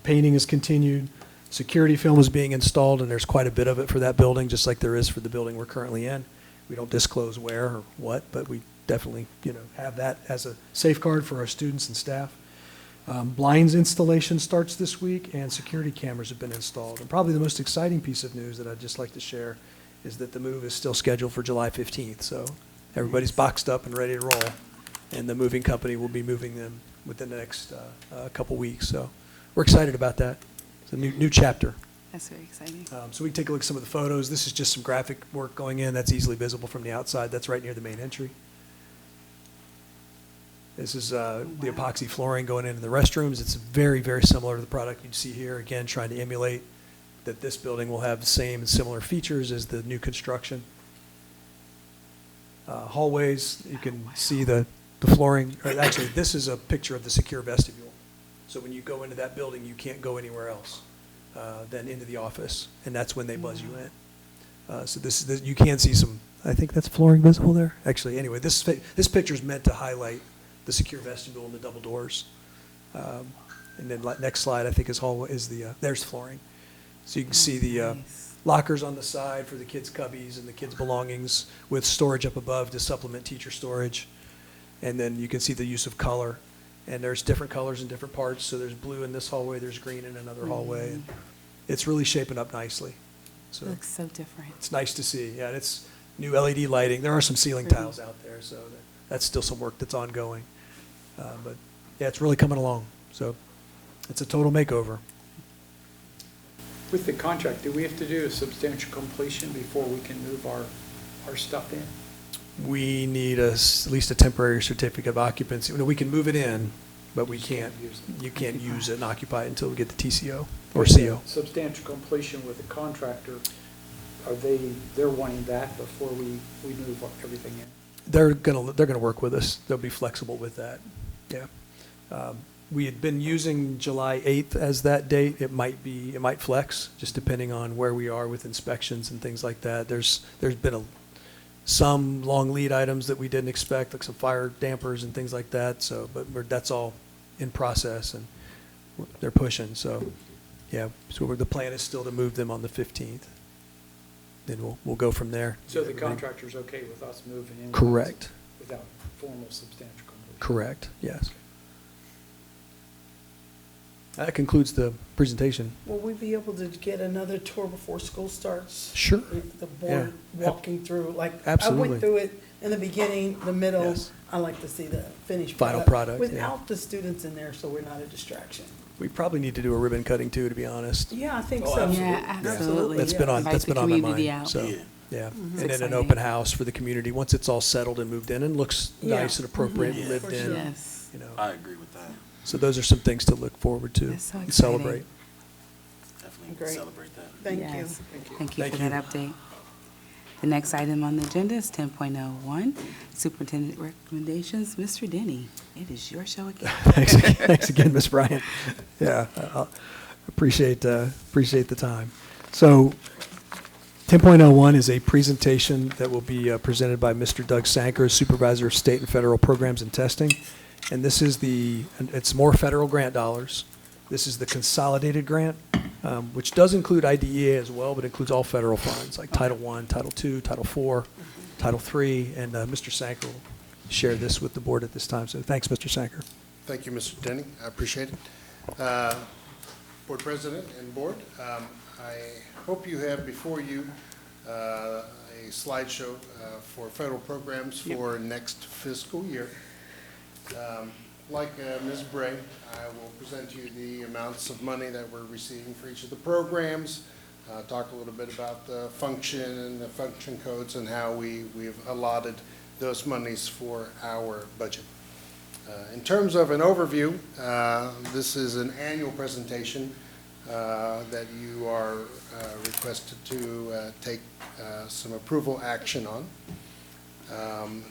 Painting is continued. Security film is being installed, and there's quite a bit of it for that building, just like there is for the building we're currently in. We don't disclose where or what, but we definitely, have that as a safeguard for our students and staff. Blinds installation starts this week, and security cameras have been installed. And probably the most exciting piece of news that I'd just like to share is that the move is still scheduled for July 15th. So everybody's boxed up and ready to roll, and the moving company will be moving them within the next couple weeks. So we're excited about that. It's a new chapter. That's very exciting. So we can take a look at some of the photos. This is just some graphic work going in. That's easily visible from the outside. That's right near the main entry. This is the epoxy flooring going into the restrooms. It's very, very similar to the product you'd see here. Again, trying to emulate that this building will have the same and similar features as the new construction. Hallways, you can see the The flooring, actually, this is a picture of the secure vestibule. So when you go into that building, you can't go anywhere else than into the office, and that's when they buzz you in. So this, you can see some, I think that's flooring visible there. Actually, anyway, this picture is meant to highlight the secure vestibule and the double doors. And then next slide, I think, is hallway, is the, there's flooring. So you can see the lockers on the side for the kids' cubbies and the kids' belongings with storage up above to supplement teacher storage. And then you can see the use of color. And there's different colors in different parts. So there's blue in this hallway, there's green in another hallway. And it's really shaping up nicely. So Looks so different. it's nice to see. Yeah, and it's new LED lighting. There are some ceiling tiles out there, so that's still some work that's ongoing. But yeah, it's really coming along. So it's a total makeover. With the contract, do we have to do a substantial completion before we can move our stuff in? We need at least a temporary certificate of occupancy. We can move it in, but we can't, you can't use it and occupy it until we get the TCO or CO. Substantial completion with the contractor, they're wanting that before we move everything in? They're gonna work with us. They'll be flexible with that, yeah. We had been using July 8th as that date. It might flex, just depending on where we are with inspections and things like that. There's been some long lead items that we didn't expect, like some fire dampers and things like that, so, but that's all in process, and they're pushing, so, yeah. So the plan is still to move them on the 15th. Then we'll go from there. So the contractor's okay with us moving in? Correct. Without formal substantial completion? Correct, yes. That concludes the presentation. Will we be able to get another tour before school starts? Sure. The board Yeah. walking through, like, I Absolutely. went through it in the beginning, the middle. Yes. I like to see the finished Final product. product, yeah. Without the students in there, so we're not a distraction. We probably need to do a ribbon cutting too, to be honest. Yeah, I think Oh, so. absolutely. Yeah, absolutely. That's been on, Invite that's the been on my community mind, out. so, Yeah. yeah. It's And then an exciting. open house for the community, once it's all settled and moved in and looks Yeah. nice and appropriate and Mhm. lived For in, sure. Yes. you know. I agree with that. So those are some things to look forward to That's so and exciting. celebrate. Definitely Great. celebrate that. Thank you. Yes. Thank you Thank for that update. The next item on the agenda is 10.01, Superintendent Recommendations. Mr. Denny, it is your show again. Thanks again, Ms. Bryant. Yeah, I appreciate the time. So 10.01 is a presentation that will be presented by Mr. Doug Sanker, Supervisor of State and Federal Programs and Testing. And this is it's more federal grant dollars. This is the consolidated grant, which does include IDEA as well, but includes all federal funds like Title I, Title II, Title IV, Title III, and Mr. Sanker will share this with the board at this time. So thanks, Mr. Sanker. Thank you, Mr. Denny. I appreciate it. Board President and Board, I hope you have before you a slideshow for federal programs for next fiscal year. Like Ms. Bray, I will present to you the amounts of money that we're receiving for each of the programs, talk a little bit about the function and the function codes and how we've allotted those monies for our budget. In terms of an overview, this is an annual presentation that you are requested to take some approval action on.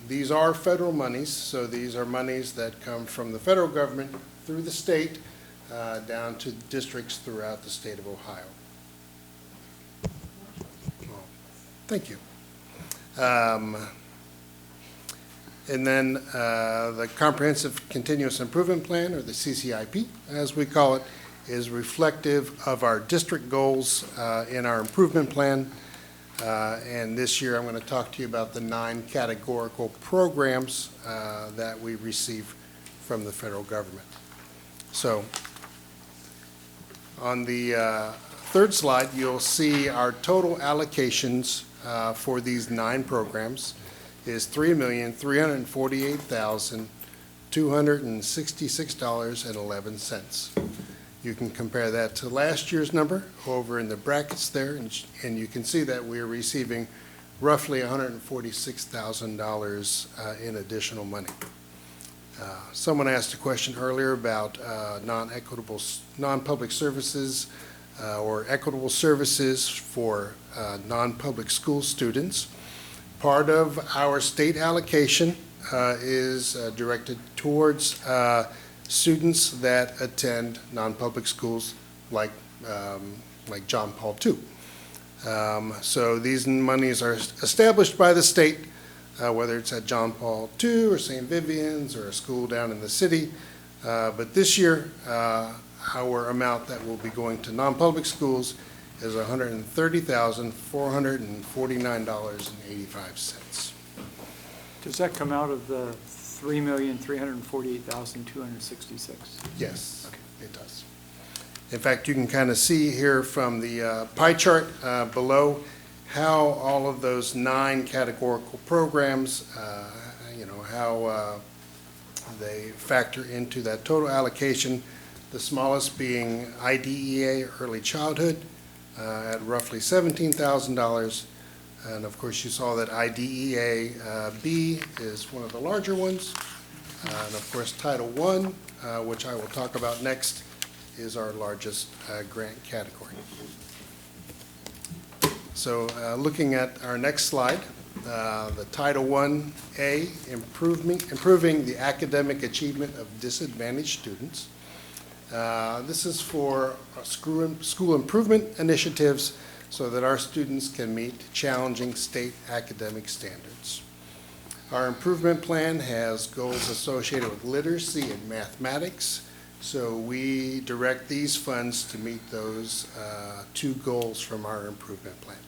These are federal monies, so these are monies that come from the federal government through the state down to districts throughout the state of Ohio. Thank you. And then the Comprehensive Continuous Improvement Plan, or the CCIP, as we call it, is reflective of our district goals in our improvement plan. And this year, I'm going to talk to you about the 9 categorical programs that we receive from the federal government. So on the third slide, you'll see our total allocations for these 9 programs is $3,348,266.11. You can compare that to last year's number over in the brackets there, and you can see that we're receiving roughly $146,000 in additional money. Someone asked a question earlier about non-public services or equitable services for non-public school students. Part of our state allocation is directed towards students that attend non-public schools like John Paul II. So these monies are established by the state, whether it's at John Paul II or St. Vivian's or a school down in the city. But this year, our amount that will be going to non-public schools is $130,449.85. Does that come out of the $3,348,266? Yes, Okay. it does. In fact, you can kind of see here from the pie chart below how all of those 9 categorical programs, how they factor into that total allocation, the smallest being IDEA, early childhood, at roughly $17,000. And of course, you saw that IDEA B is one of the larger ones. And of course, Title I, which I will talk about next, is our largest grant category. So looking at our next slide, the Title I-A, improving the academic achievement of disadvantaged students. This is for school improvement initiatives so that our students can meet challenging state academic standards. Our improvement plan has goals associated with literacy and mathematics, so we direct these funds to meet those 2 goals from our improvement plan.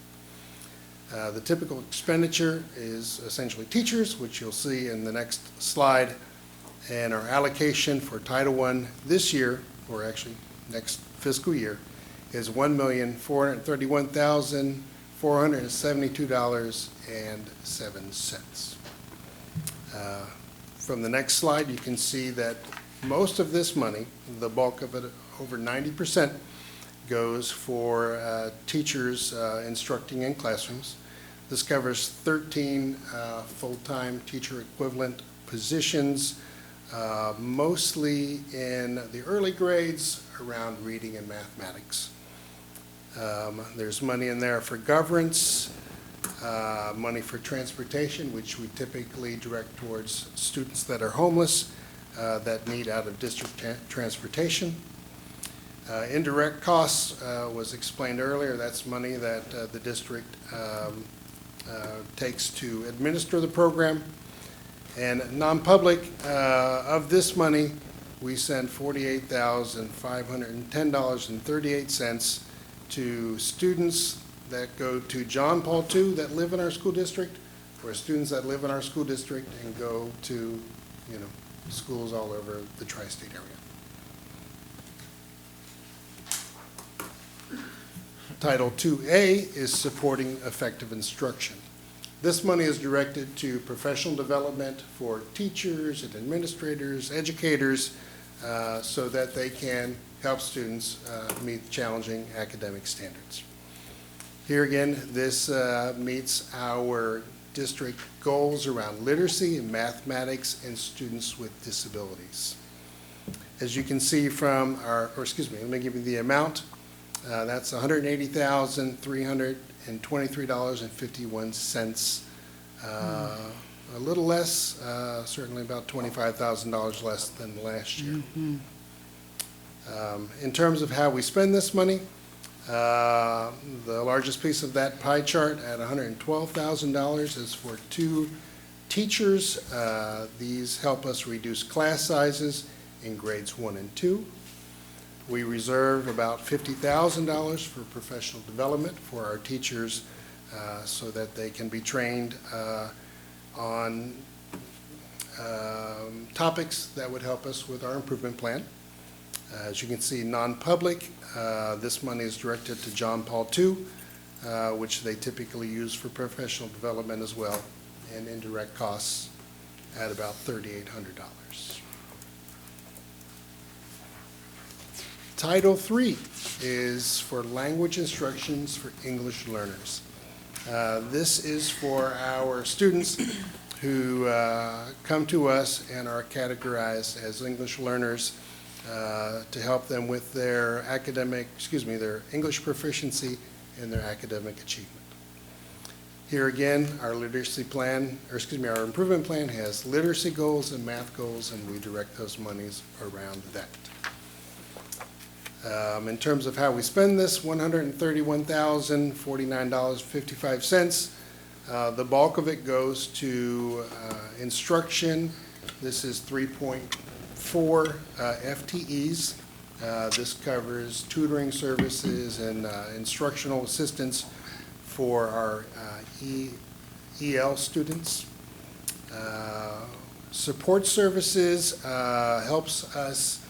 The typical expenditure is essentially teachers, which you'll see in the next slide, and our allocation for Title I this year, or actually next fiscal year, is $1,431,472.07. From the next slide, you can see that most of this money, the bulk of it, over 90%, goes for teachers instructing in classrooms. This covers 13 full-time teacher equivalent positions, mostly in the early grades around reading and mathematics. There's money in there for governance, money for transportation, which we typically direct towards students that are homeless, that need out-of-district transportation. Indirect costs was explained earlier. That's money that the district takes to administer the program. And non-public, of this money, we send $48,510.38 to students that go to John Paul II that live in our school district, or students that live in our school district and go to, schools all over the tri-state area. Title II-A is supporting effective instruction. This money is directed to professional development for teachers and administrators, educators, so that they can help students meet challenging academic standards. Here again, this meets our district goals around literacy and mathematics and students with disabilities. As you can see from let me give you the amount. That's $180,323.51. A little less, certainly about $25,000 less than last year. Mm-hmm. In terms of how we spend this money, the largest piece of that pie chart at $112,000 is for 2 teachers. These help us reduce class sizes in grades 1 and 2. We reserve about $50,000 for professional development for our teachers so that they can be trained on topics that would help us with our improvement plan. As you can see, non-public, this money is directed to John Paul II, which they typically use for professional development as well, and indirect costs at about $3,800. Title III is for language instructions for English learners. This is for our students who come to us and are categorized as English learners to help them with their their English proficiency and their academic achievement. Here again, our literacy plan, or excuse me, our improvement plan has literacy goals and math goals, and we direct those monies around that. In terms of how we spend this, $131,049.55. The bulk of it goes to instruction. This is 3.4 FTEs. This covers tutoring services and instructional assistance for our EL students. Support services helps us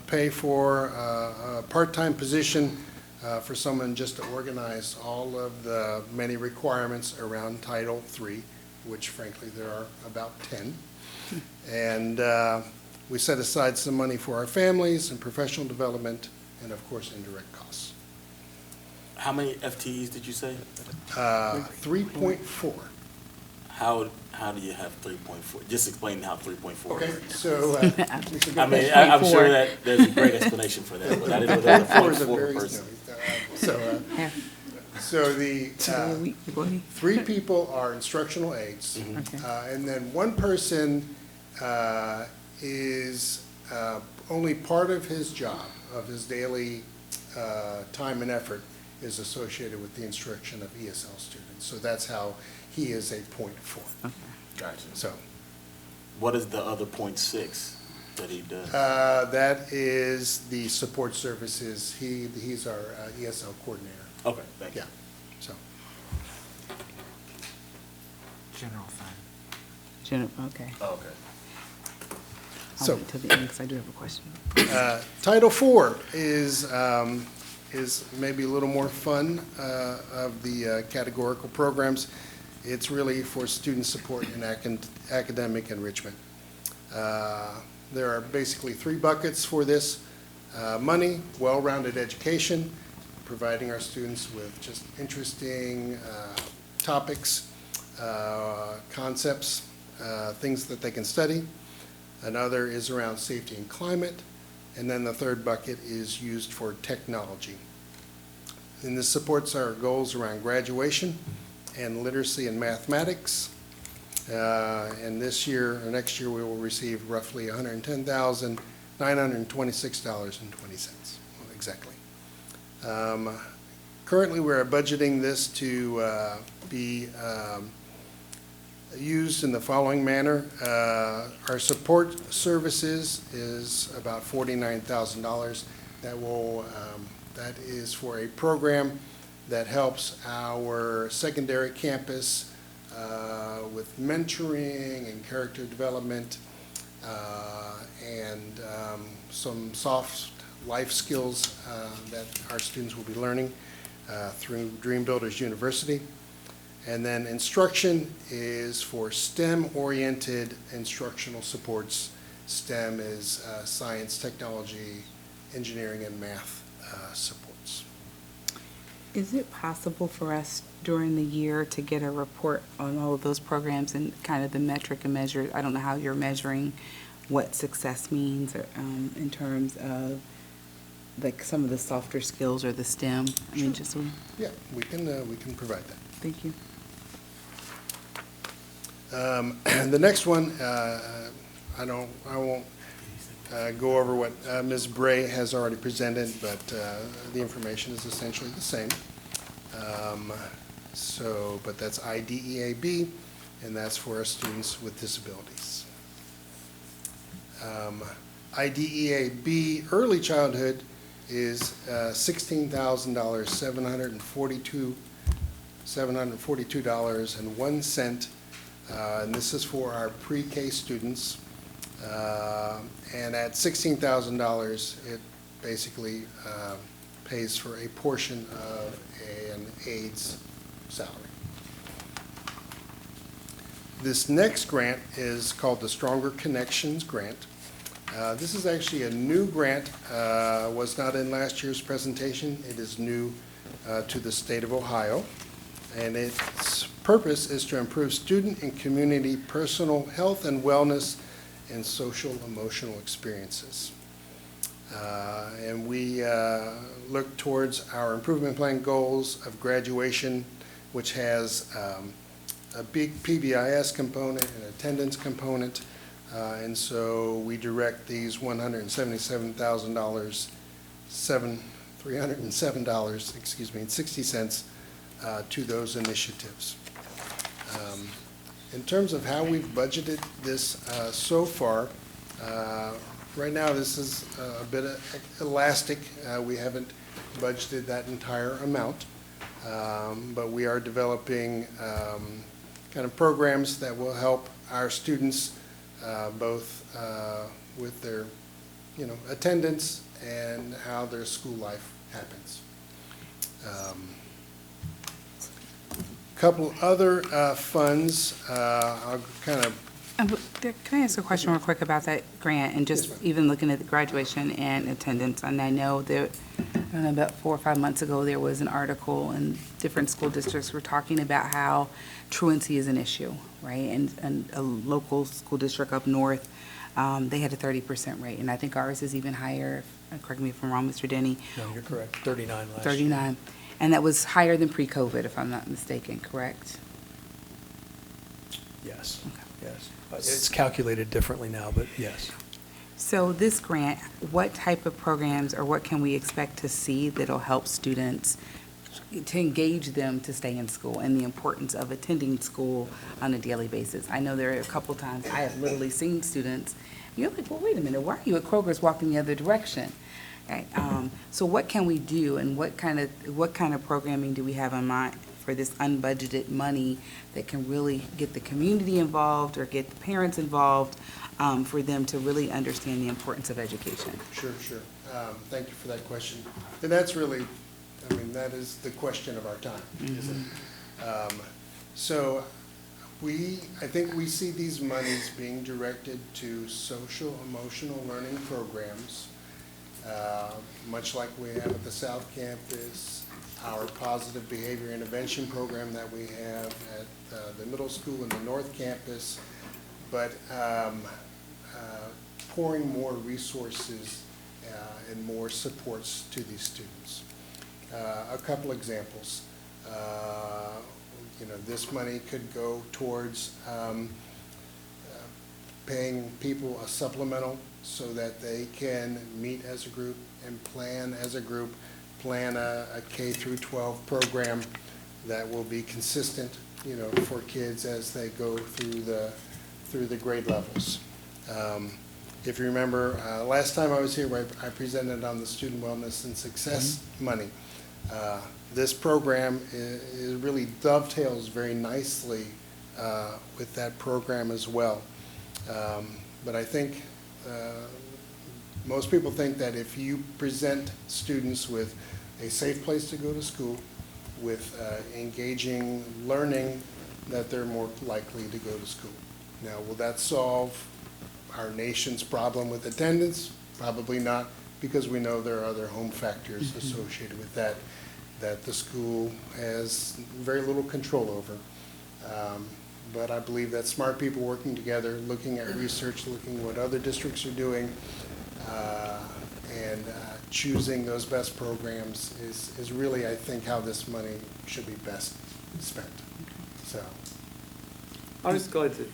pay for a part-time position for someone just to organize all of the many requirements around Title III, which frankly there are about 10. And we set aside some money for our families and professional development and of course indirect costs. How many FTEs did you say? 3.4. How do you have 3.4? Just explain how 3.4 Okay, is. so. I mean, I'm sure that there's a great explanation for that, but I didn't know there was a 0.4 person. So the Go ahead. 3 people are instructional aides. Okay. And then 1 person is only part of his job, of his daily time and effort is associated with the instruction of ESL students. So that's how he is a 0.4. Gotcha. So What is the other 0.6 that he does? that is the support services. He's our ESL coordinator. Okay, thank you. Yeah, so. General fund. Okay. Oh, okay. So- I'll wait till the end because I do have a question. Title IV is maybe a little more fun of the categorical programs. It's really for student support and academic enrichment. There are basically 3 buckets for this. Money, well-rounded education, providing our students with just interesting topics, concepts, things that they can study. Another is around safety and climate. And then the 3rd bucket is used for technology. And this supports our goals around graduation and literacy and mathematics. And this year, or next year, we will receive roughly $110,926.20, exactly. Currently, we're budgeting this to be used in the following manner. Our support services is about $49,000. That is for a program that helps our secondary campus with mentoring and character development and some soft life skills that our students will be learning through Dream Builders University. And then instruction is for STEM-oriented instructional supports. STEM is science, technology, engineering, and math supports. Is it possible for us during the year to get a report on all of those programs and kind of the metric and measure? I don't know how you're measuring what success means in terms of like some of the softer skills or the STEM. I mean, just Yeah, we can provide that. thank you. The next one, I won't go over what Ms. Bray has already presented, but the information is essentially the same. But that's IDEAB, and that's for our students with disabilities. IDEAB early childhood is $16,000, $742.01. And this is for our pre-K students. And at $16,000, it basically pays for a portion of an aide's salary. This next grant is called the Stronger Connections Grant. This is actually a new grant, was not in last year's presentation. It is new to the state of Ohio. And its purpose is to improve student and community personal health and wellness and social emotional experiences. And we look towards our improvement plan goals of graduation, which has a big PBIS component, an attendance component, and so we direct these $177,000, $307, and 60 cents to those initiatives. In terms of how we've budgeted this so far, right now this is a bit elastic. We haven't budgeted that entire amount, but we are developing kind of programs that will help our students both with their, attendance and how their school life happens. Couple other funds, I'll kind of. Can I ask a question real quick about that grant and just even looking at the graduation and attendance? And I know that, I don't know, about 4 or 5 months ago, there was an article and different school districts were talking about how truancy is an issue, right? And a local school district up north, they had a 30% rate, and I think ours is even higher. Correct me if I'm wrong, Mr. Denny. No, you're correct, 39 last year. 39. And that was higher than pre-COVID, if I'm not mistaken, correct? Yes, yes. It's calculated differently now, but yes. So this grant, what type of programs or what can we expect to see that'll help students to engage them to stay in school and the importance of attending school on a daily basis? I know there are a couple times I have literally seen students, you're like, well, wait a minute, why are you at Kroger's walking the other direction? Right, so what can we do and what kind of programming do we have in mind for this unbudgeted money that can really get the community involved or get the parents involved for them to really understand the importance of education? Sure. Thank you for that question. And that's really, that is the question of our time, isn't it? So I think we see these monies being directed to social emotional learning programs, much like we have at the South Campus, our positive behavior intervention program that we have at the middle school and the North Campus, but pouring more resources and more supports to these students. A couple examples. This money could go towards paying people a supplemental so that they can meet as a group and plan as a group, plan a K through 12 program that will be consistent, for kids as they go through the grade levels. If you remember, last time I was here, I presented on the Student Wellness and Success money. This program really dovetails very nicely with that program as well. But I think most people think that if you present students with a safe place to go to school, with engaging learning, that they're more likely to go to school. Now, will that solve our nation's problem with attendance? Probably not, because we know there are other home factors associated with that the school has very little control over. But I believe that smart people working together, looking at research, looking at what other districts are doing, and choosing those best programs is really, I think, how this money should be best spent. So. I was glad to,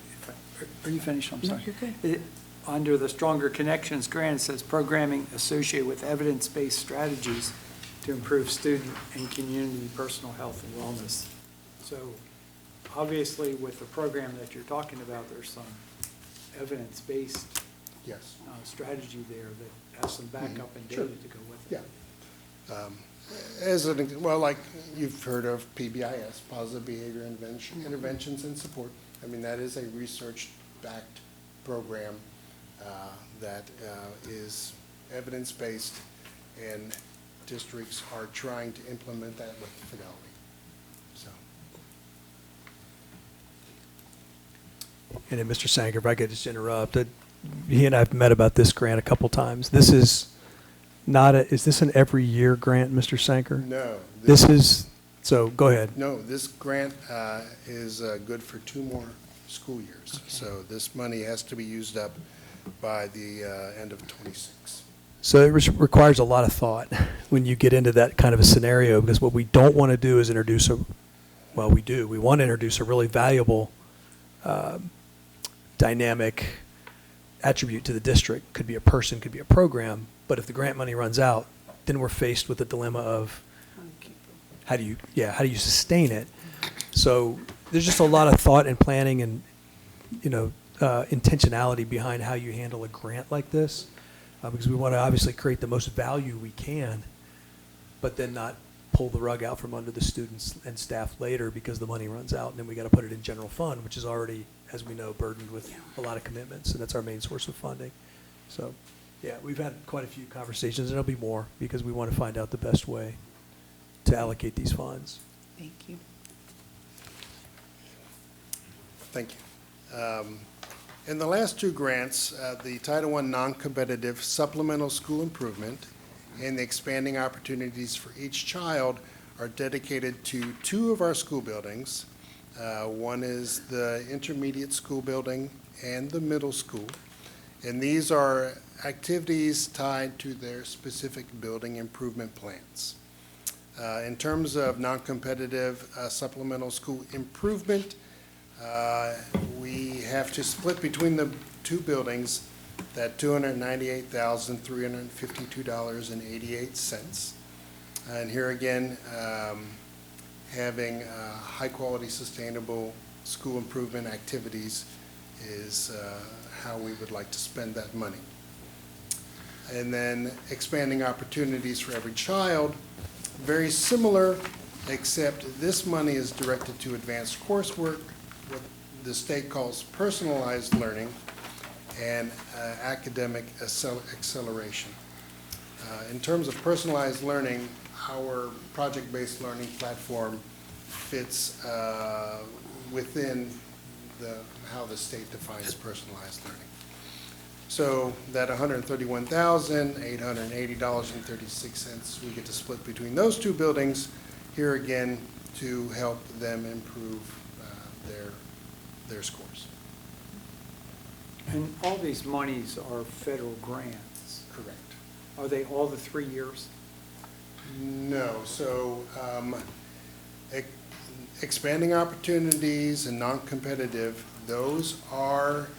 are you finished? I'm sorry. No, you're good. Under the Stronger Connections grant, it says programming associated with evidence-based strategies to improve student and community personal health and wellness. So obviously with the program that you're talking about, there's some evidence-based Yes. strategy there that has some backup and data to go with it. Yeah. Like you've heard of PBIS, Positive Behavior Interventions and Support. That is a research-backed program that is evidence-based, and districts are trying to implement that with fidelity. So. And then, Mr. Sanger, if I could just interrupt, he and I have met about this grant a couple times. This is not is this an every year grant, Mr. Sanger? No. So go ahead. No, this grant is good for 2 more school years. Okay. So this money has to be used up by the end of 26. So it requires a lot of thought when you get into that kind of a scenario, because what we don't want to do is introduce Well, we do. We want to introduce a really valuable, dynamic attribute to the district. Could be a person, could be a program, but if the grant money runs out, then we're faced with the dilemma of how do you sustain it? So there's just a lot of thought and planning and, intentionality behind how you handle a grant like this, because we want to obviously create the most value we can, but then not pull the rug out from under the students and staff later because the money runs out, and then we got to put it in general fund, which is already, as we know, burdened with a lot of commitments, and that's our main source of funding. So, yeah, we've had quite a few conversations, and there'll be more, because we want to find out the best way to allocate these funds. Thank you. Thank you. In the last two grants, the Title I non-competitive supplemental school improvement and the expanding opportunities for each child are dedicated to two of our school buildings. One is the intermediate school building and the middle school. And these are activities tied to their specific building improvement plans. In terms of non-competitive supplemental school improvement, we have to split between the two buildings that $298,352.88. And here again, having high-quality, sustainable school improvement activities is how we would like to spend that money. And then expanding opportunities for every child, very similar, except this money is directed to advanced coursework, what the state calls personalized learning, and academic acceleration. In terms of personalized learning, our project-based learning platform fits within how the state defines personalized learning. So that $131,880.36, we get to split between those two buildings, here again, to help them improve their scores. And all these monies are federal grants. Correct. Are they all the 3 years? No, so expanding opportunities and non-competitive, those are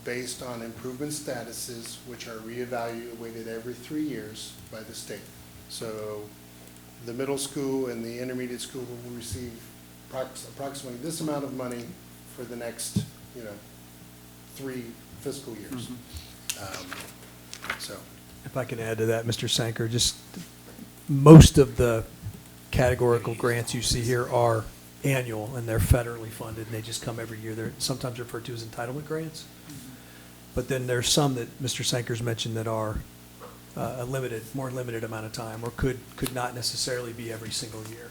based on improvement statuses, which are reevaluated every 3 years by the state. So the middle school and the intermediate school will receive approximately this amount of money for the next, 3 fiscal years. So. If I can add to that, Mr. Sanker, just most of the categorical grants you see here are annual, and they're federally funded, and they just come every year. They're sometimes referred to as entitlement grants. But then there's some that Mr. Sanker's mentioned that are more limited amount of time, or could not necessarily be every single year.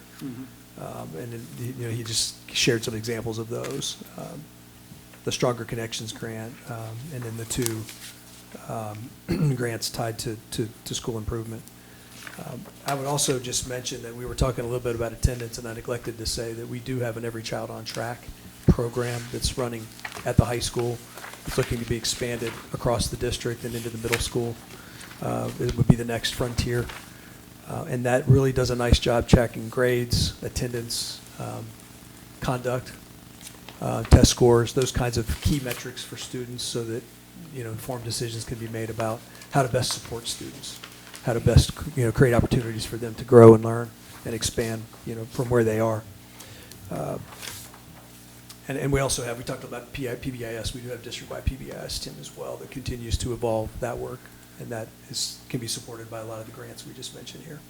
And then, he just shared some examples of those. The Stronger Connections grant, and then the two grants tied to school improvement. I would also just mention that we were talking a little bit about attendance, and I neglected to say that we do have an Every Child on Track program that's running at the high school. It's looking to be expanded across the district and into the middle school. It would be the next frontier. And that really does a nice job checking grades, attendance, conduct, test scores, those kinds of key metrics for students, so that informed decisions can be made about how to best support students, how to best create opportunities for them to grow and learn and expand from where they are. And we also have, we talked about PBIS, we do have district-wide PBIS, Tim, as well, that continues to evolve that work, and that can be supported by a lot of the grants we just mentioned here.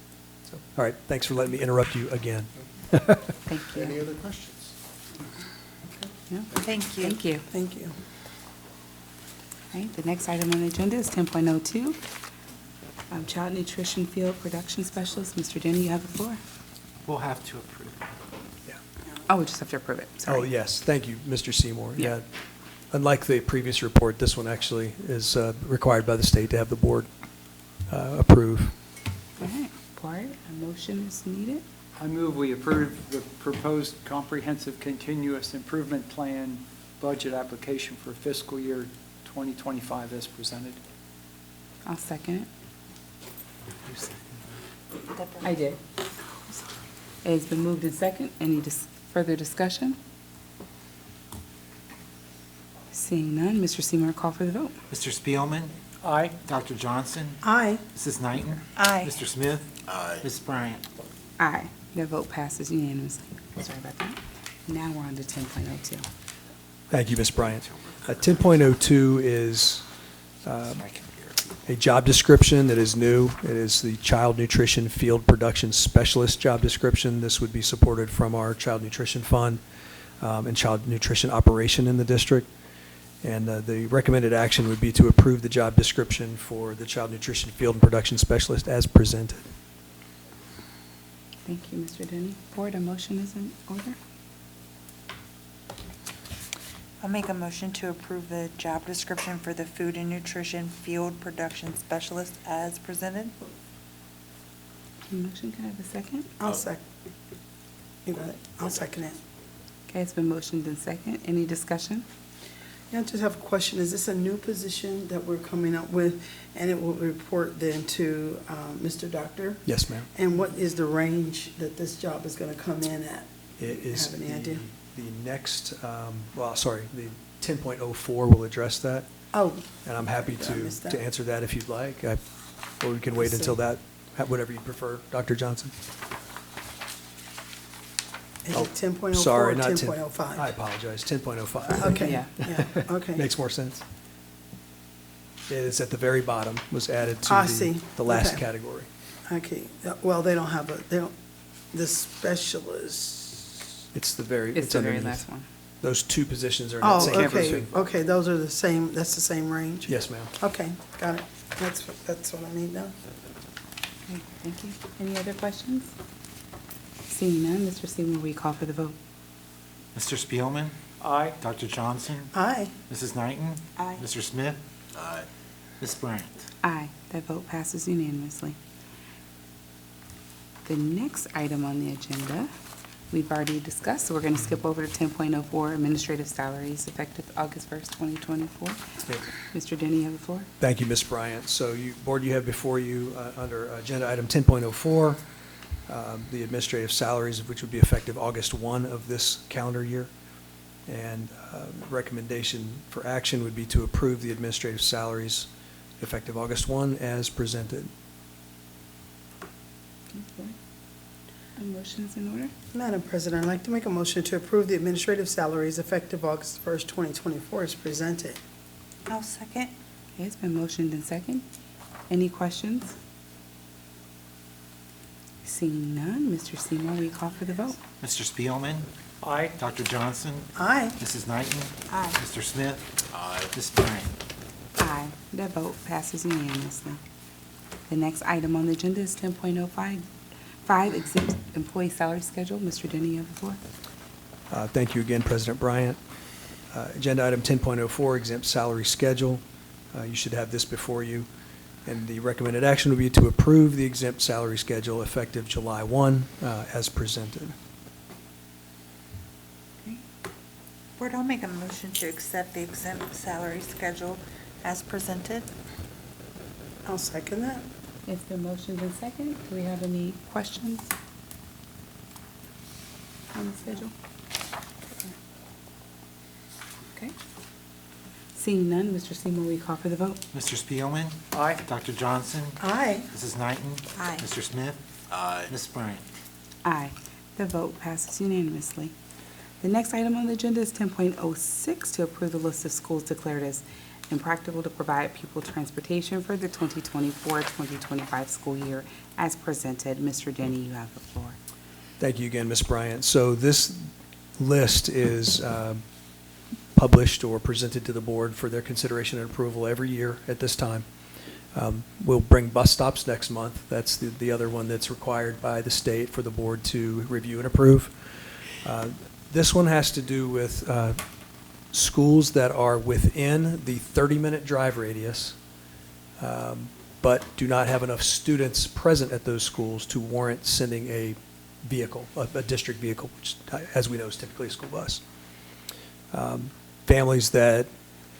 So, all right, thanks for letting me interrupt you again. Thank you. Any other questions? No? Thank you. Thank you. Thank you. All right, the next item on the agenda is 10.02. Child Nutrition Field Production Specialist. Mr. Denny, you have the floor. We'll have to approve. Oh, we just have to approve it. Sorry. Oh, yes, thank you, Mr. Seymour. Yeah. Unlike the previous report, this one actually is required by the state to have the board approve. All right, Board, a motion is needed. I move we approve the proposed comprehensive continuous improvement plan budget application for fiscal year 2025 as presented. I'll second it. I did. It has been moved in second. Any further discussion? Seeing none, Mr. Seymour, call for the vote. Mr. Spielman, Aye. Dr. Johnson, Aye. Mrs. Knighton, Aye. Mr. Smith, Aye. Ms. Bryant. Aye. That vote passes unanimously. Sorry about that. Now we're on to 10.02. Thank you, Ms. Bryant. 10.02 is a job description that is new. It is the Child Nutrition Field Production Specialist job description. This would be supported from our Child Nutrition Fund and Child Nutrition Operation in the district. And the recommended action would be to approve the job description for the Child Nutrition Field and Production Specialist as presented. Thank you, Mr. Denny. Board, a motion is in order. I'll make a motion to approve the job description for the Food and Nutrition Field Production Specialist as presented. Motion, can I have a second? I'll second. You got it. I'll second it. Okay, it's been motioned in second. Any discussion? Yeah, I just have a question. Is this a new position that we're coming up with? And it will report then to Mr. Doctor? Yes, ma'am. And what is the range that this job is going to come in at? It is Have any idea? the next, the 10.04 will address that. Oh. And I'm happy Did I miss that? to answer that if you'd like. Or we can wait see. until that, whatever you prefer, Dr. Johnson. Is it 10.04 or Sorry, not 10. 10.05? I apologize, 10.05. Okay, Yeah. yeah, okay. Makes more sense. It's at the very bottom, was added I to see. the last Okay. category. Okay, well, they don't have the specialist. It's the very, It's the very underneath. last one. Those two positions are in that Oh, same okay, position. okay, those are the same, that's the same range? Yes, ma'am. Okay, got it. That's what I need now. Okay, thank you. Any other questions? Seeing none, Mr. Seymour, will you call for the vote? Mr. Spielman, Aye. Dr. Johnson, Aye. Mrs. Knighton, Aye. Mr. Smith, Aye. Ms. Bryant. Aye. That vote passes unanimously. The next item on the agenda, we've already discussed, so we're going to skip over to 10.04, administrative salaries effective August 1st, 2024. Mr. Denny, you have the floor. Thank you, Ms. Bryant. So Board, you have before you, under agenda item 10.04, the administrative salaries, which would be effective August 1 of this calendar year. And recommendation for action would be to approve the administrative salaries effective August 1 as presented. Okay. Motion's in order. Madam President, I'd like to make a motion to approve the administrative salaries effective August 1st, 2024 as presented. I'll second. Okay, it's been motioned in second. Any questions? Seeing none, Mr. Seymour, will you call for the vote? Mr. Spielman, Aye. Dr. Johnson, Aye. Mrs. Knighton, Aye. Mr. Smith, Aye. Ms. Bryant. Aye. That vote passes unanimously. The next item on the agenda is 10.05, exempt employee salary schedule. Mr. Denny, you have the floor. Thank you again, President Bryant. Agenda item 10.04, exempt salary schedule. You should have this before you. And the recommended action would be to approve the exempt salary schedule effective July 1 as presented. Board, I'll make a motion to accept the exempt salary schedule as presented. I'll second that. It's been motioned in second. Do we have any questions on the schedule? Okay. Seeing none, Mr. Seymour, will you call for the vote? Mr. Spielman, Aye. Dr. Johnson, Aye. Mrs. Knighton, Aye. Mr. Smith, Aye. Ms. Bryant. Aye. The vote passes unanimously. The next item on the agenda is 10.06, to approve the list of schools declared as impractical to provide pupil transportation for the 2024-2025 school year as presented. Mr. Denny, you have the floor. Thank you again, Ms. Bryant. So this list is published or presented to the board for their consideration and approval every year at this time. We'll bring bus stops next month. That's the other one that's required by the state for the board to review and approve. This one has to do with schools that are within the 30-minute drive radius, but do not have enough students present at those schools to warrant sending a vehicle, a district vehicle, which, as we know, is typically a school bus. Families that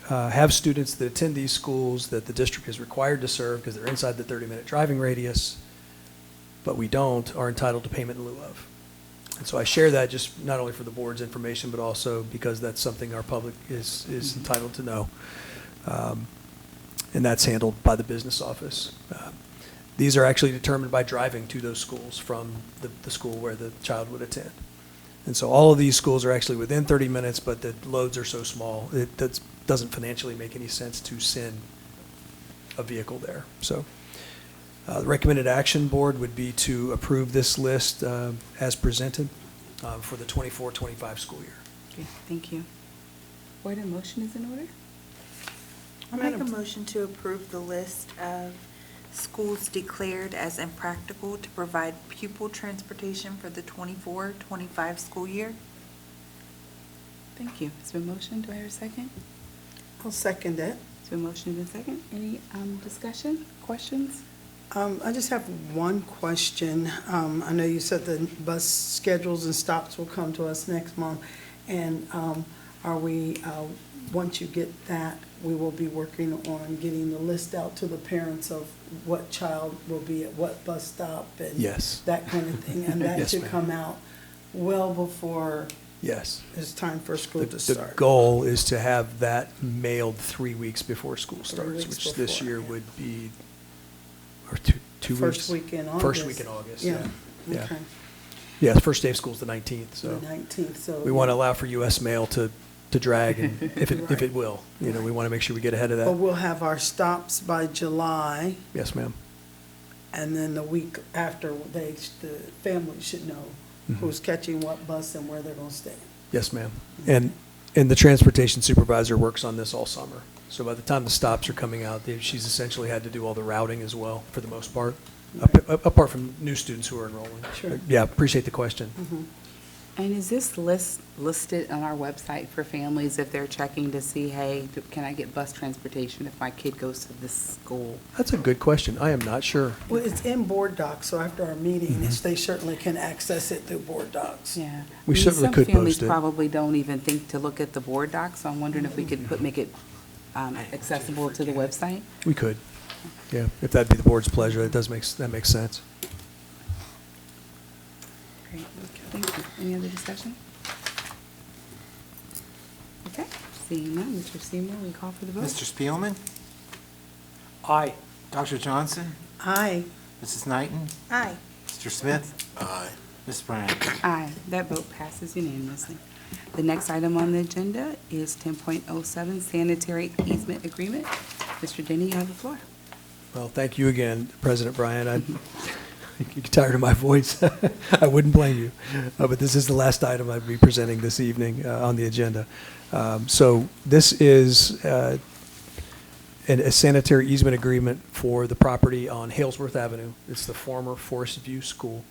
have students that attend these schools that the district is required to serve because they're inside the 30-minute driving radius, but we don't, are entitled to payment in lieu of. And so I share that just not only for the board's information, but also because that's something our public is entitled to know. And that's handled by the business office. These are actually determined by driving to those schools from the school where the child would attend. And so all of these schools are actually within 30 minutes, but the loads are so small, it doesn't financially make any sense to send a vehicle there. So the recommended action, board, would be to approve this list as presented for the 24-25 school year. Okay, thank you. Board, a motion is in order? I make a motion to approve the list of schools declared as impractical to provide pupil transportation for the 24-25 school year. Thank you. It's been motioned. Do I hear a second? I'll second it. It's been motioned and second. Any discussion, questions? I just have one question. I know you said the bus schedules and stops will come to us next month. And are we, once you get that, we will be working on getting the list out to the parents of what child will be at what bus stop and Yes. that kind of thing. And that Yes, should ma'am. come out well before Yes. it's time for school to The start. goal is to have that mailed 3 weeks before school starts, weeks which this before, year yeah. would be, or two weeks? First week in August. First week in August, yeah. Yeah. Okay. Yeah, the first day of school is the 19th, so. The 19th, so. We want to allow for US mail to drag, and if it will. You know, we want to make sure we get ahead of But that. we'll have our stops by July, Yes, ma'am. and then the week after, the family should know Mhm. who's catching what bus and where they're gonna stay. Yes, ma'am. And the transportation supervisor works on this all summer. So by the time the stops are coming out, she's essentially had to do all the routing as well, for the most part, apart from new students who are enrolling. Sure. Yeah, appreciate the question. And is this list listed on our website for families if they're checking to see, hey, can I get bus transportation if my kid goes to this school? That's a good question. I am not sure. Well, it's in board docs, so after our meeting, they certainly can access it through board docs. Yeah. We I mean, certainly could Some families post it. probably don't even think to look at the board docs, so I'm wondering if we could make it accessible to the website? We could. Yeah, if that'd be the board's pleasure, that makes sense. Great, thank you. Any other discussion? Okay, seeing none, Mr. Seymour, we call for the vote. Mr. Spielman? Aye. Dr. Johnson? Aye. Mrs. Knighton? Aye. Mr. Smith? Aye. Ms. Bryant? Aye, that vote passes unanimously. The next item on the agenda is 10.07 sanitary easement agreement. Mr. Denny, you have the floor. Well, thank you again, President Bryant. You're tired of my voice. I wouldn't blame you. But this is the last item I'd be presenting this evening on the agenda. So this is a sanitary easement agreement for the property on Halesworth Avenue. It's the former Forest View School.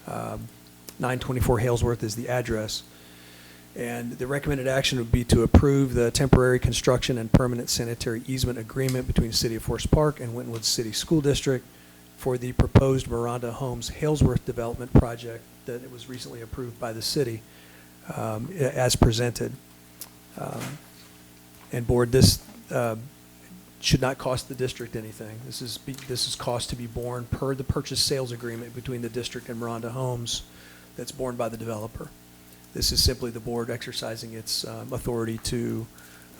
924 Halesworth is the address. And the recommended action would be to approve the temporary construction and permanent sanitary easement agreement between the City of Forest Park and Winton Woods City School District for the proposed Miranda Homes Halesworth development project that was recently approved by the city as presented. And board, this should not cost the district anything. This is cost to be borne per the purchase sales agreement between the district and Miranda Homes that's borne by the developer. This is simply the board exercising its authority to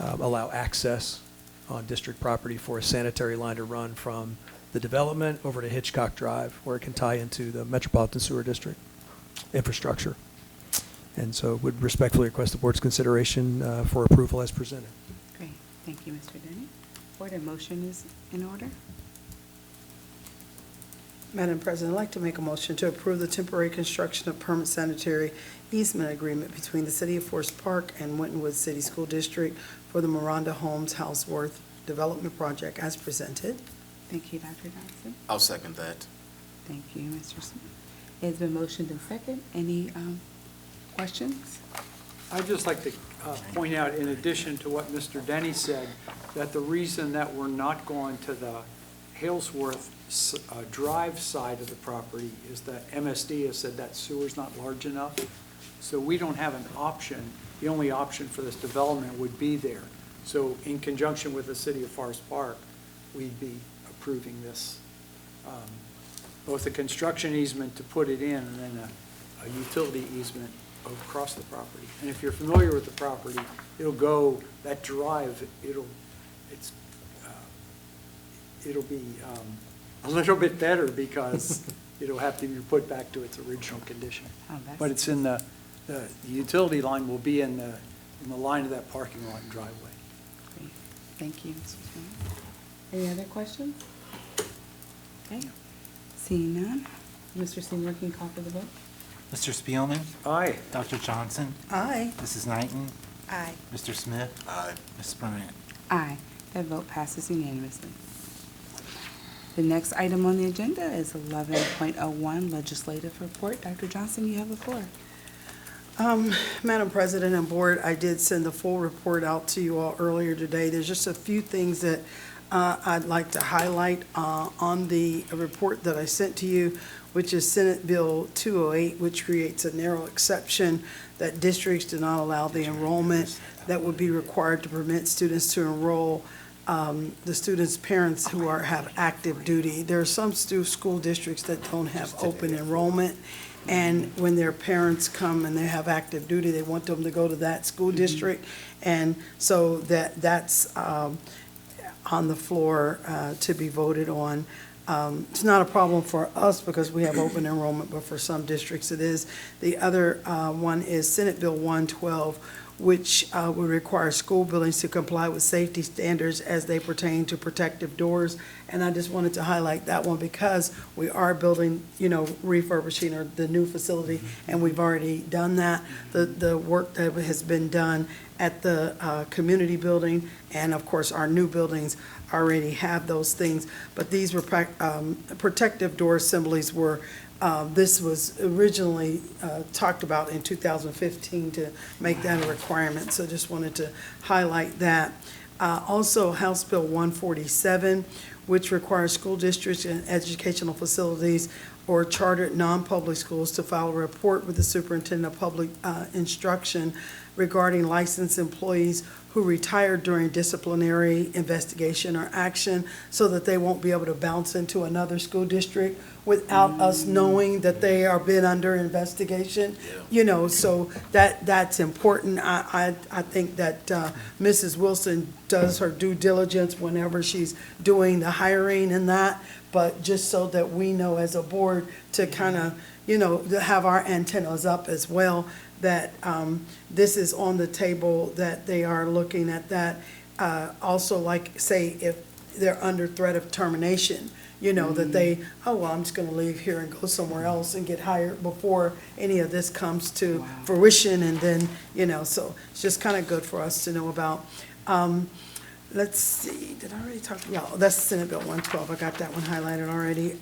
allow access on district property for a sanitary line to run from the development over to Hitchcock Drive, where it can tie into the Metropolitan Sewer District infrastructure. And so would respectfully request the board's consideration for approval as presented. Great, thank you, Mr. Denny. Board, a motion is in order. Madam President, I'd like to make a motion to approve the temporary construction of permanent sanitary easement agreement between the City of Forest Park and Winton Woods City School District for the Miranda Homes Halesworth Development Project as presented. Thank you, Dr. Johnson. I'll second that. Thank you, Mr. Smith. It's been motioned and second. Any questions? I'd just like to point out, in addition to what Mr. Denny said, that the reason that we're not going to the Halesworth Drive side of the property is that MSD has said that sewer's not large enough. So we don't have an option. The only option for this development would be there. So in conjunction with the City of Forest Park, we'd be approving this, both a construction easement to put it in and then a utility easement across the property. And if you're familiar with the property, it'll go, that drive, it'll be a little bit better because it'll have to be put back to its original condition. Oh, that's- But it's in the utility line will be in the line of that parking lot and driveway. Great. Thank you, Mr. Smith. Any other questions? Okay. Seeing none, Mr. Seymour, can you call for the vote? Mr. Spielman, Aye. Dr. Johnson, Aye. Mrs. Knighton, Aye. Mr. Smith, Aye. Ms. Bryant. Aye. That vote passes unanimously. The next item on the agenda is 11.01 Legislative Report. Dr. Johnson, you have the floor. Madam President and Board, I did send the full report out to you all earlier today. There's just a few things that I'd like to highlight on the report that I sent to you, which is Senate Bill 208, which creates a narrow exception that districts do not allow the enrollment that would be required to permit students to enroll the students' parents who have active duty. There are some school districts that don't have open enrollment, and when their parents come and they have active duty, they want them to go to that school district. And so that's on the floor to be voted on. It's not a problem for us because we have open enrollment, but for some districts it is. The other one is Senate Bill 112, which would require school buildings to comply with safety standards as they pertain to protective doors. And I just wanted to highlight that one because we are building, refurbishing or the new facility, and we've already done that. The work that has been done at the community building and, of course, our new buildings already have those things. But these were protective door assemblies were this was originally talked about in 2015 to make that a requirement, so just wanted to highlight that. Also, House Bill 147, which requires school districts and educational facilities or chartered non-public schools to file a report with the superintendent of public instruction regarding licensed employees who retired during disciplinary investigation or action so that they won't be able to bounce into another school district without us knowing that they are been under investigation. So that's important. I think that Mrs. Wilson does her due diligence whenever she's doing the hiring and that, but just so that we know as a board to kind of, to have our antennas up as well, that this is on the table, that they are looking at that. Also, like, say, if they're under threat of termination, that they, I'm just going to leave here and go somewhere else and get hired before any of this comes to fruition. And then, so it's just kind of good for us to know about. Let's see, did I already talk? Yeah, that's Senate Bill 112. I got that one highlighted already.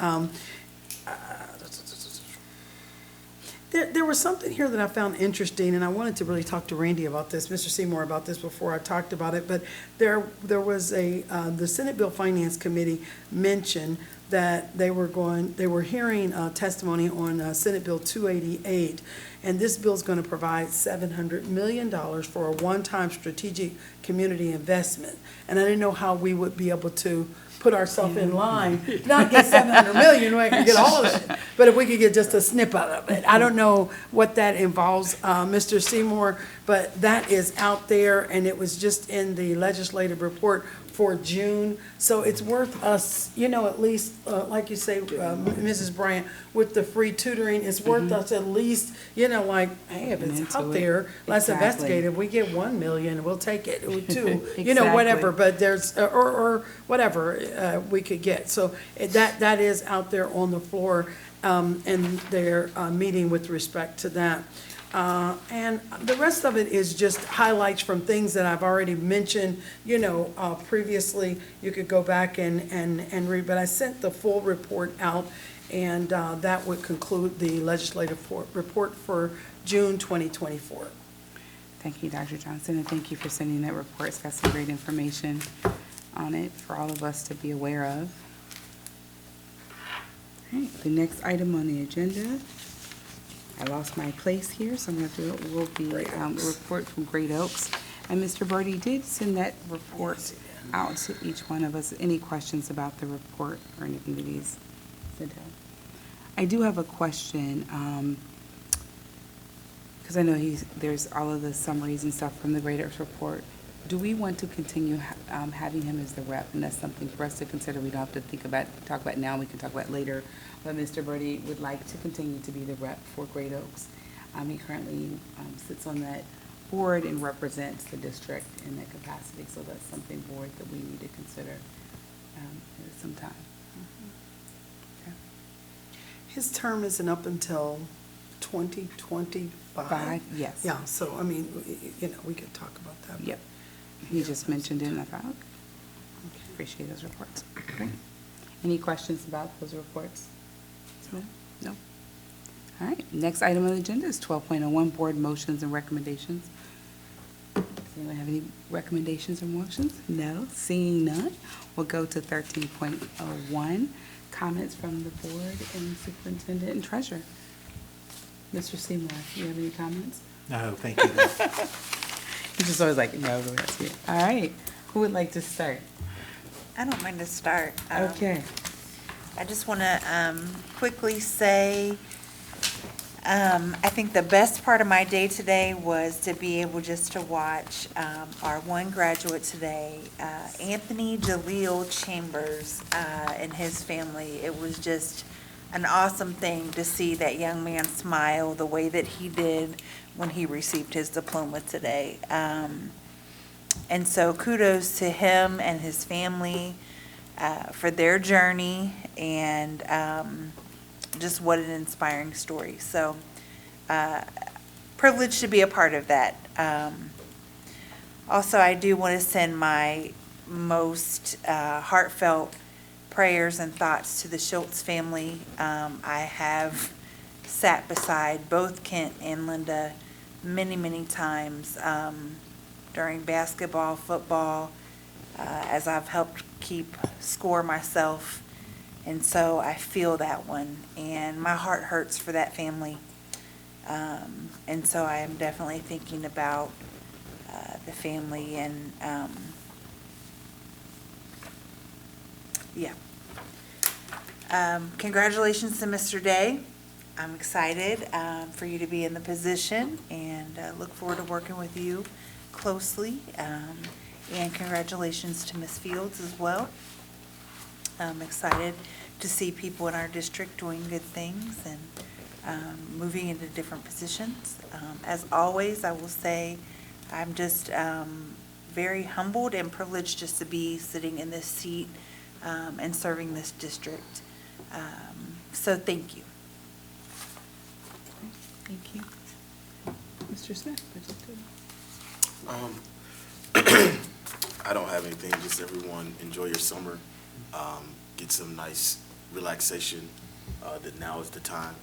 There was something here that I found interesting, and I wanted to really talk to Randy about this, Mr. Seymour about this before I talked about it, but there was the Senate Bill Finance Committee mentioned that they were hearing testimony on Senate Bill 288, and this bill is going to provide $700 million for a one-time strategic community investment. And I didn't know how we would be able to put ourselves in line, not get $700 million, we can get all of it, but if we could get just a snippet of it. I don't know what that involves, Mr. Seymour, but that is out there, and it was just in the legislative report for June. So it's worth us, at least, like you say, Mrs. Bryant, with the free tutoring, it's worth us at least, like, hey, if it's out there, let's investigate it. If we get 1 million, we'll take it, or 2, whatever, but there's, or whatever we could get. So that is out there on the floor, and they're meeting with respect to that. And the rest of it is just highlights from things that I've already mentioned, previously. You could go back and read, but I sent the full report out, and that would conclude the legislative report for June 2024. Thank you, Dr. Johnson, and thank you for sending that report. It's got some great information on it for all of us to be aware of. All right, the next item on the agenda, I lost my place here, so I'm going to do it, will be a report from Great Oaks. And Mr. Birdie did send that report out to each one of us. Any questions about the report or anything that he's sent out? I do have a question. because I know there's all of the summaries and stuff from the graders report. Do we want to continue having him as the rep? And that's something for us to consider. We don't have to talk about now, we can talk about later. But Mr. Birdie would like to continue to be the rep for Great Oaks. He currently sits on that board and represents the district in that capacity. So that's something, board, that we need to consider at some time. Okay. His term isn't up until 2025? Yes. Yeah, so, I mean, we could talk about that. Yep. He just mentioned it, and I thought, okay, appreciate those reports. Any questions about those reports? No? All right, next item on the agenda is 12.01, board motions and recommendations. Does anyone have any recommendations or motions? No, seeing none, we'll go to 13.01, comments from the board and superintendent and treasurer. Mr. Seymour, do you have any comments? No, thank you. He's just always like, no, that's it. All right, who would like to start? I don't mind to start. Okay. I just want to quickly say, I think the best part of my day today was to be able just to watch our one graduate today, Anthony Jaleel Chambers, and his family. It was just an awesome thing to see that young man smile the way that he did when he received his diploma today. And so kudos to him and his family for their journey, and just what an inspiring story. So privileged to be a part of that. Also, I do want to send my most heartfelt prayers and thoughts to the Schultz family. I have sat beside both Kent and Linda many, many times during basketball, football, as I've helped keep score myself. And so I feel that one, and my heart hurts for that family. And so I am definitely thinking about the family, and yeah. Congratulations to Mr. Day. I'm excited for you to be in the position, and look forward to working with you closely. And congratulations to Ms. Fields as well. I'm excited to see people in our district doing good things and moving into different positions. As always, I will say I'm just very humbled and privileged just to be sitting in this seat and serving this district. So thank you. Thank you. Mr. Smith, I don't have anything, just everyone enjoy your summer, get some nice relaxation, that now is the time.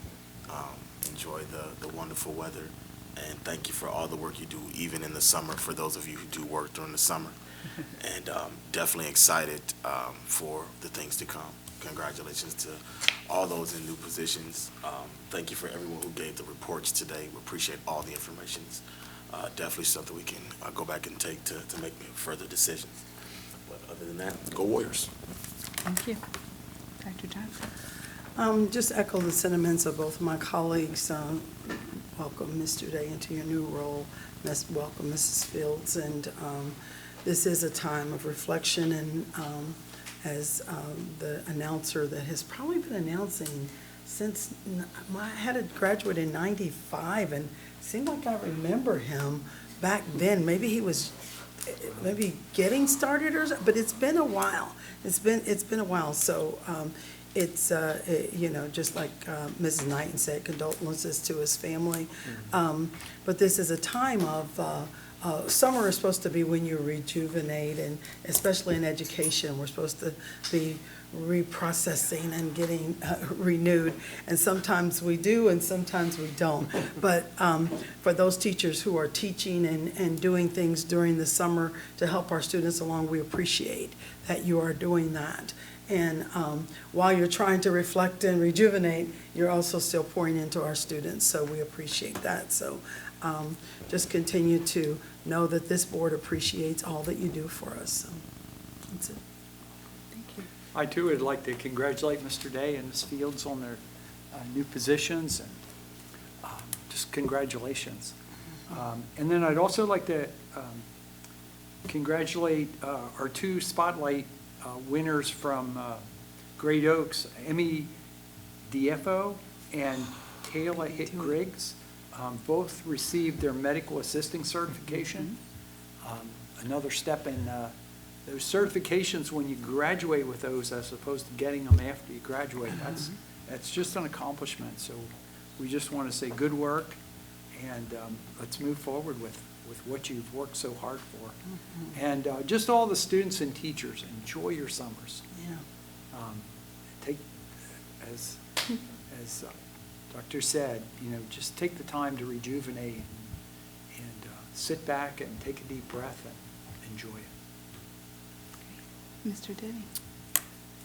Enjoy the wonderful weather, and thank you for all the work you do, even in the summer, for those of you who do work during the summer. And definitely excited for the things to come. Congratulations to all those in new positions. Thank you for everyone who gave the reports today. We appreciate all the information. Definitely something we can go back and take to make further decisions. But other than that, go Warriors. Thank you. Dr. Johnson. Just echo the sentiments of both my colleagues. Welcome, Mr. Day, into your new role. Welcome, Mrs. Fields. And this is a time of reflection, and as the announcer that has probably been announcing since, I had a graduate in 95, and it seemed like I remember him back then. Maybe he was getting started, but it's been a while. It's been a while. So it's just like Mrs. Knighton said, condolences to his family. But this is a time of summer is supposed to be when you rejuvenate, and especially in education, we're supposed to be reprocessing and getting renewed. And sometimes we do, and sometimes we don't. But for those teachers who are teaching and doing things during the summer to help our students along, we appreciate that you are doing that. And while you're trying to reflect and rejuvenate, you're also still pouring into our students, so we appreciate that. So just continue to know that this board appreciates all that you do for us. So that's it. Thank you. I too would like to congratulate Mr. Day and Ms. Fields on their new positions, and just congratulations. And then I'd also like to congratulate our 2 spotlight winners from Great Oaks, Emmy Diefo and Kayla Griggs. Both received their medical assisting certification. Another step in those certifications, when you graduate with those as opposed to getting them after you graduate, that's just an accomplishment. So we just want to say good work, and let's move forward with what you've worked so hard for. And just all the students and teachers, enjoy your summers. Yeah. Take, as Doctor said, just take the time to rejuvenate and sit back and take a deep breath and enjoy it. Mr. Denny.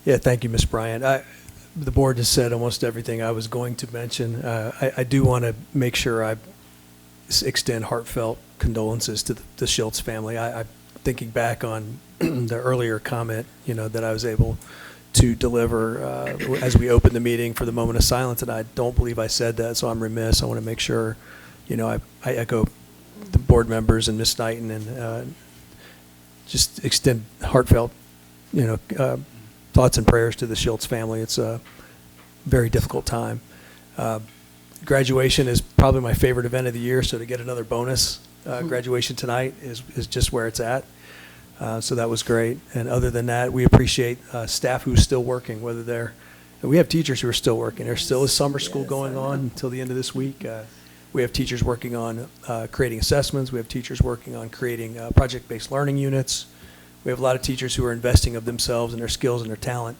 Yeah, thank you, Ms. Bryant. The board has said almost everything I was going to mention. I do want to make sure I extend heartfelt condolences to the Schultz family. I'm thinking back on the earlier comment, that I was able to deliver as we opened the meeting for the moment of silence, and I don't believe I said that, so I'm remiss. I want to make sure, I echo the board members and Ms. Knighton and just extend heartfelt, thoughts and prayers to the Schultz family. It's a very difficult time. Graduation is probably my favorite event of the year, so to get another bonus graduation tonight is just where it's at. So that was great. And other than that, we appreciate staff who's still working, we have teachers who are still working. There still is summer school going on until the end of this week. We have teachers working on creating assessments. We have teachers working on creating project-based learning units. We have a lot of teachers who are investing of themselves and their skills and their talent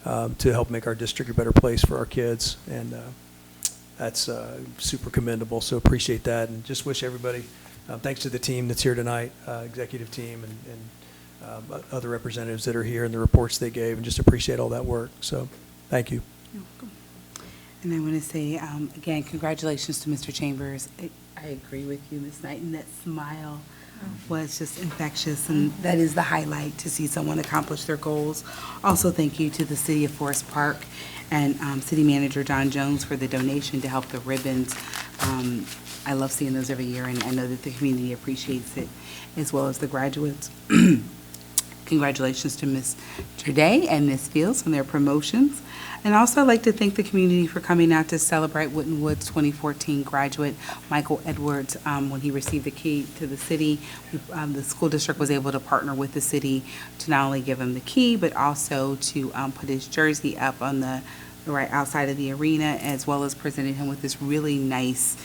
to help make our district a better place for our kids. And that's super commendable, so appreciate that. And just wish everybody, thanks to the team that's here tonight, executive team and other representatives that are here and the reports they gave, and just appreciate all that work. So thank you. You're welcome. And I want to say, again, congratulations to Mr. Chambers. I agree with you, Ms. Knighton. That smile was just infectious, and that is the highlight, to see someone accomplish their goals. Also, thank you to the City of Forest Park and City Manager John Jones for the donation to help the ribbons. I love seeing those every year, and I know that the community appreciates it, as well as the graduates. Congratulations to Mr. Day and Ms. Fields on their promotions. And also, I'd like to thank the community for coming out to celebrate Winton Woods 2014 graduate Michael Edwards when he received the key to the city. The school district was able to partner with the city to not only give him the key, but also to put his jersey up on the right outside of the arena, as well as presented him with this really nice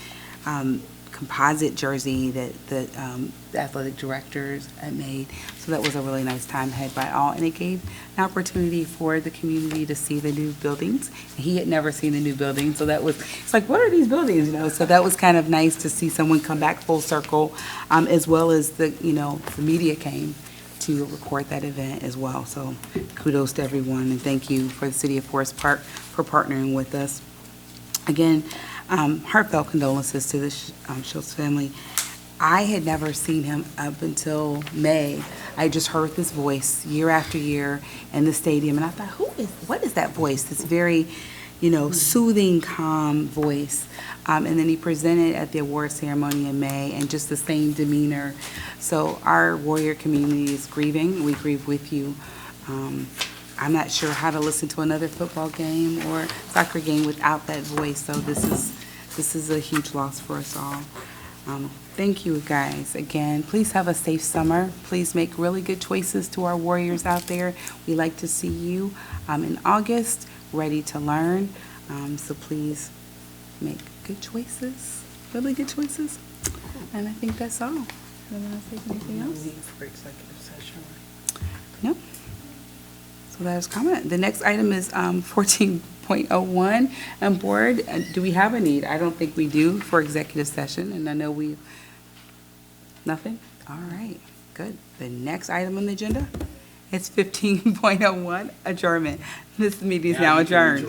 composite jersey that the athletic directors had made. So that was a really nice time had by all, and it gave an opportunity for the community to see the new buildings. He had never seen the new buildings, so that was, it's like, what are these buildings, So that was kind of nice to see someone come back full circle, as well as the media came to record that event as well. So kudos to everyone, and thank you for the City of Forest Park for partnering with us. Again, heartfelt condolences to the Schultz family. I had never seen him up until May. I just heard this voice year after year in the stadium, and I thought, what is that voice? This very, soothing, calm voice. And then he presented at the award ceremony in May, and just the same demeanor. So our Warrior community is grieving. We grieve with you. I'm not sure how to listen to another football game or soccer game without that voice. So this is a huge loss for us all. Thank you, guys. Again, please have a safe summer. Please make really good choices to our Warriors out there. We like to see you in August, ready to learn. So please make good choices, really good choices. And I think that's all. I don't want to say anything else. For executive session. No. So that is comment. The next item is 14.01. And board, do we have a need? I don't think we do for executive session, and I know nothing? All right, good. The next item on the agenda is 15.01, adjournment. This meeting is now adjourned.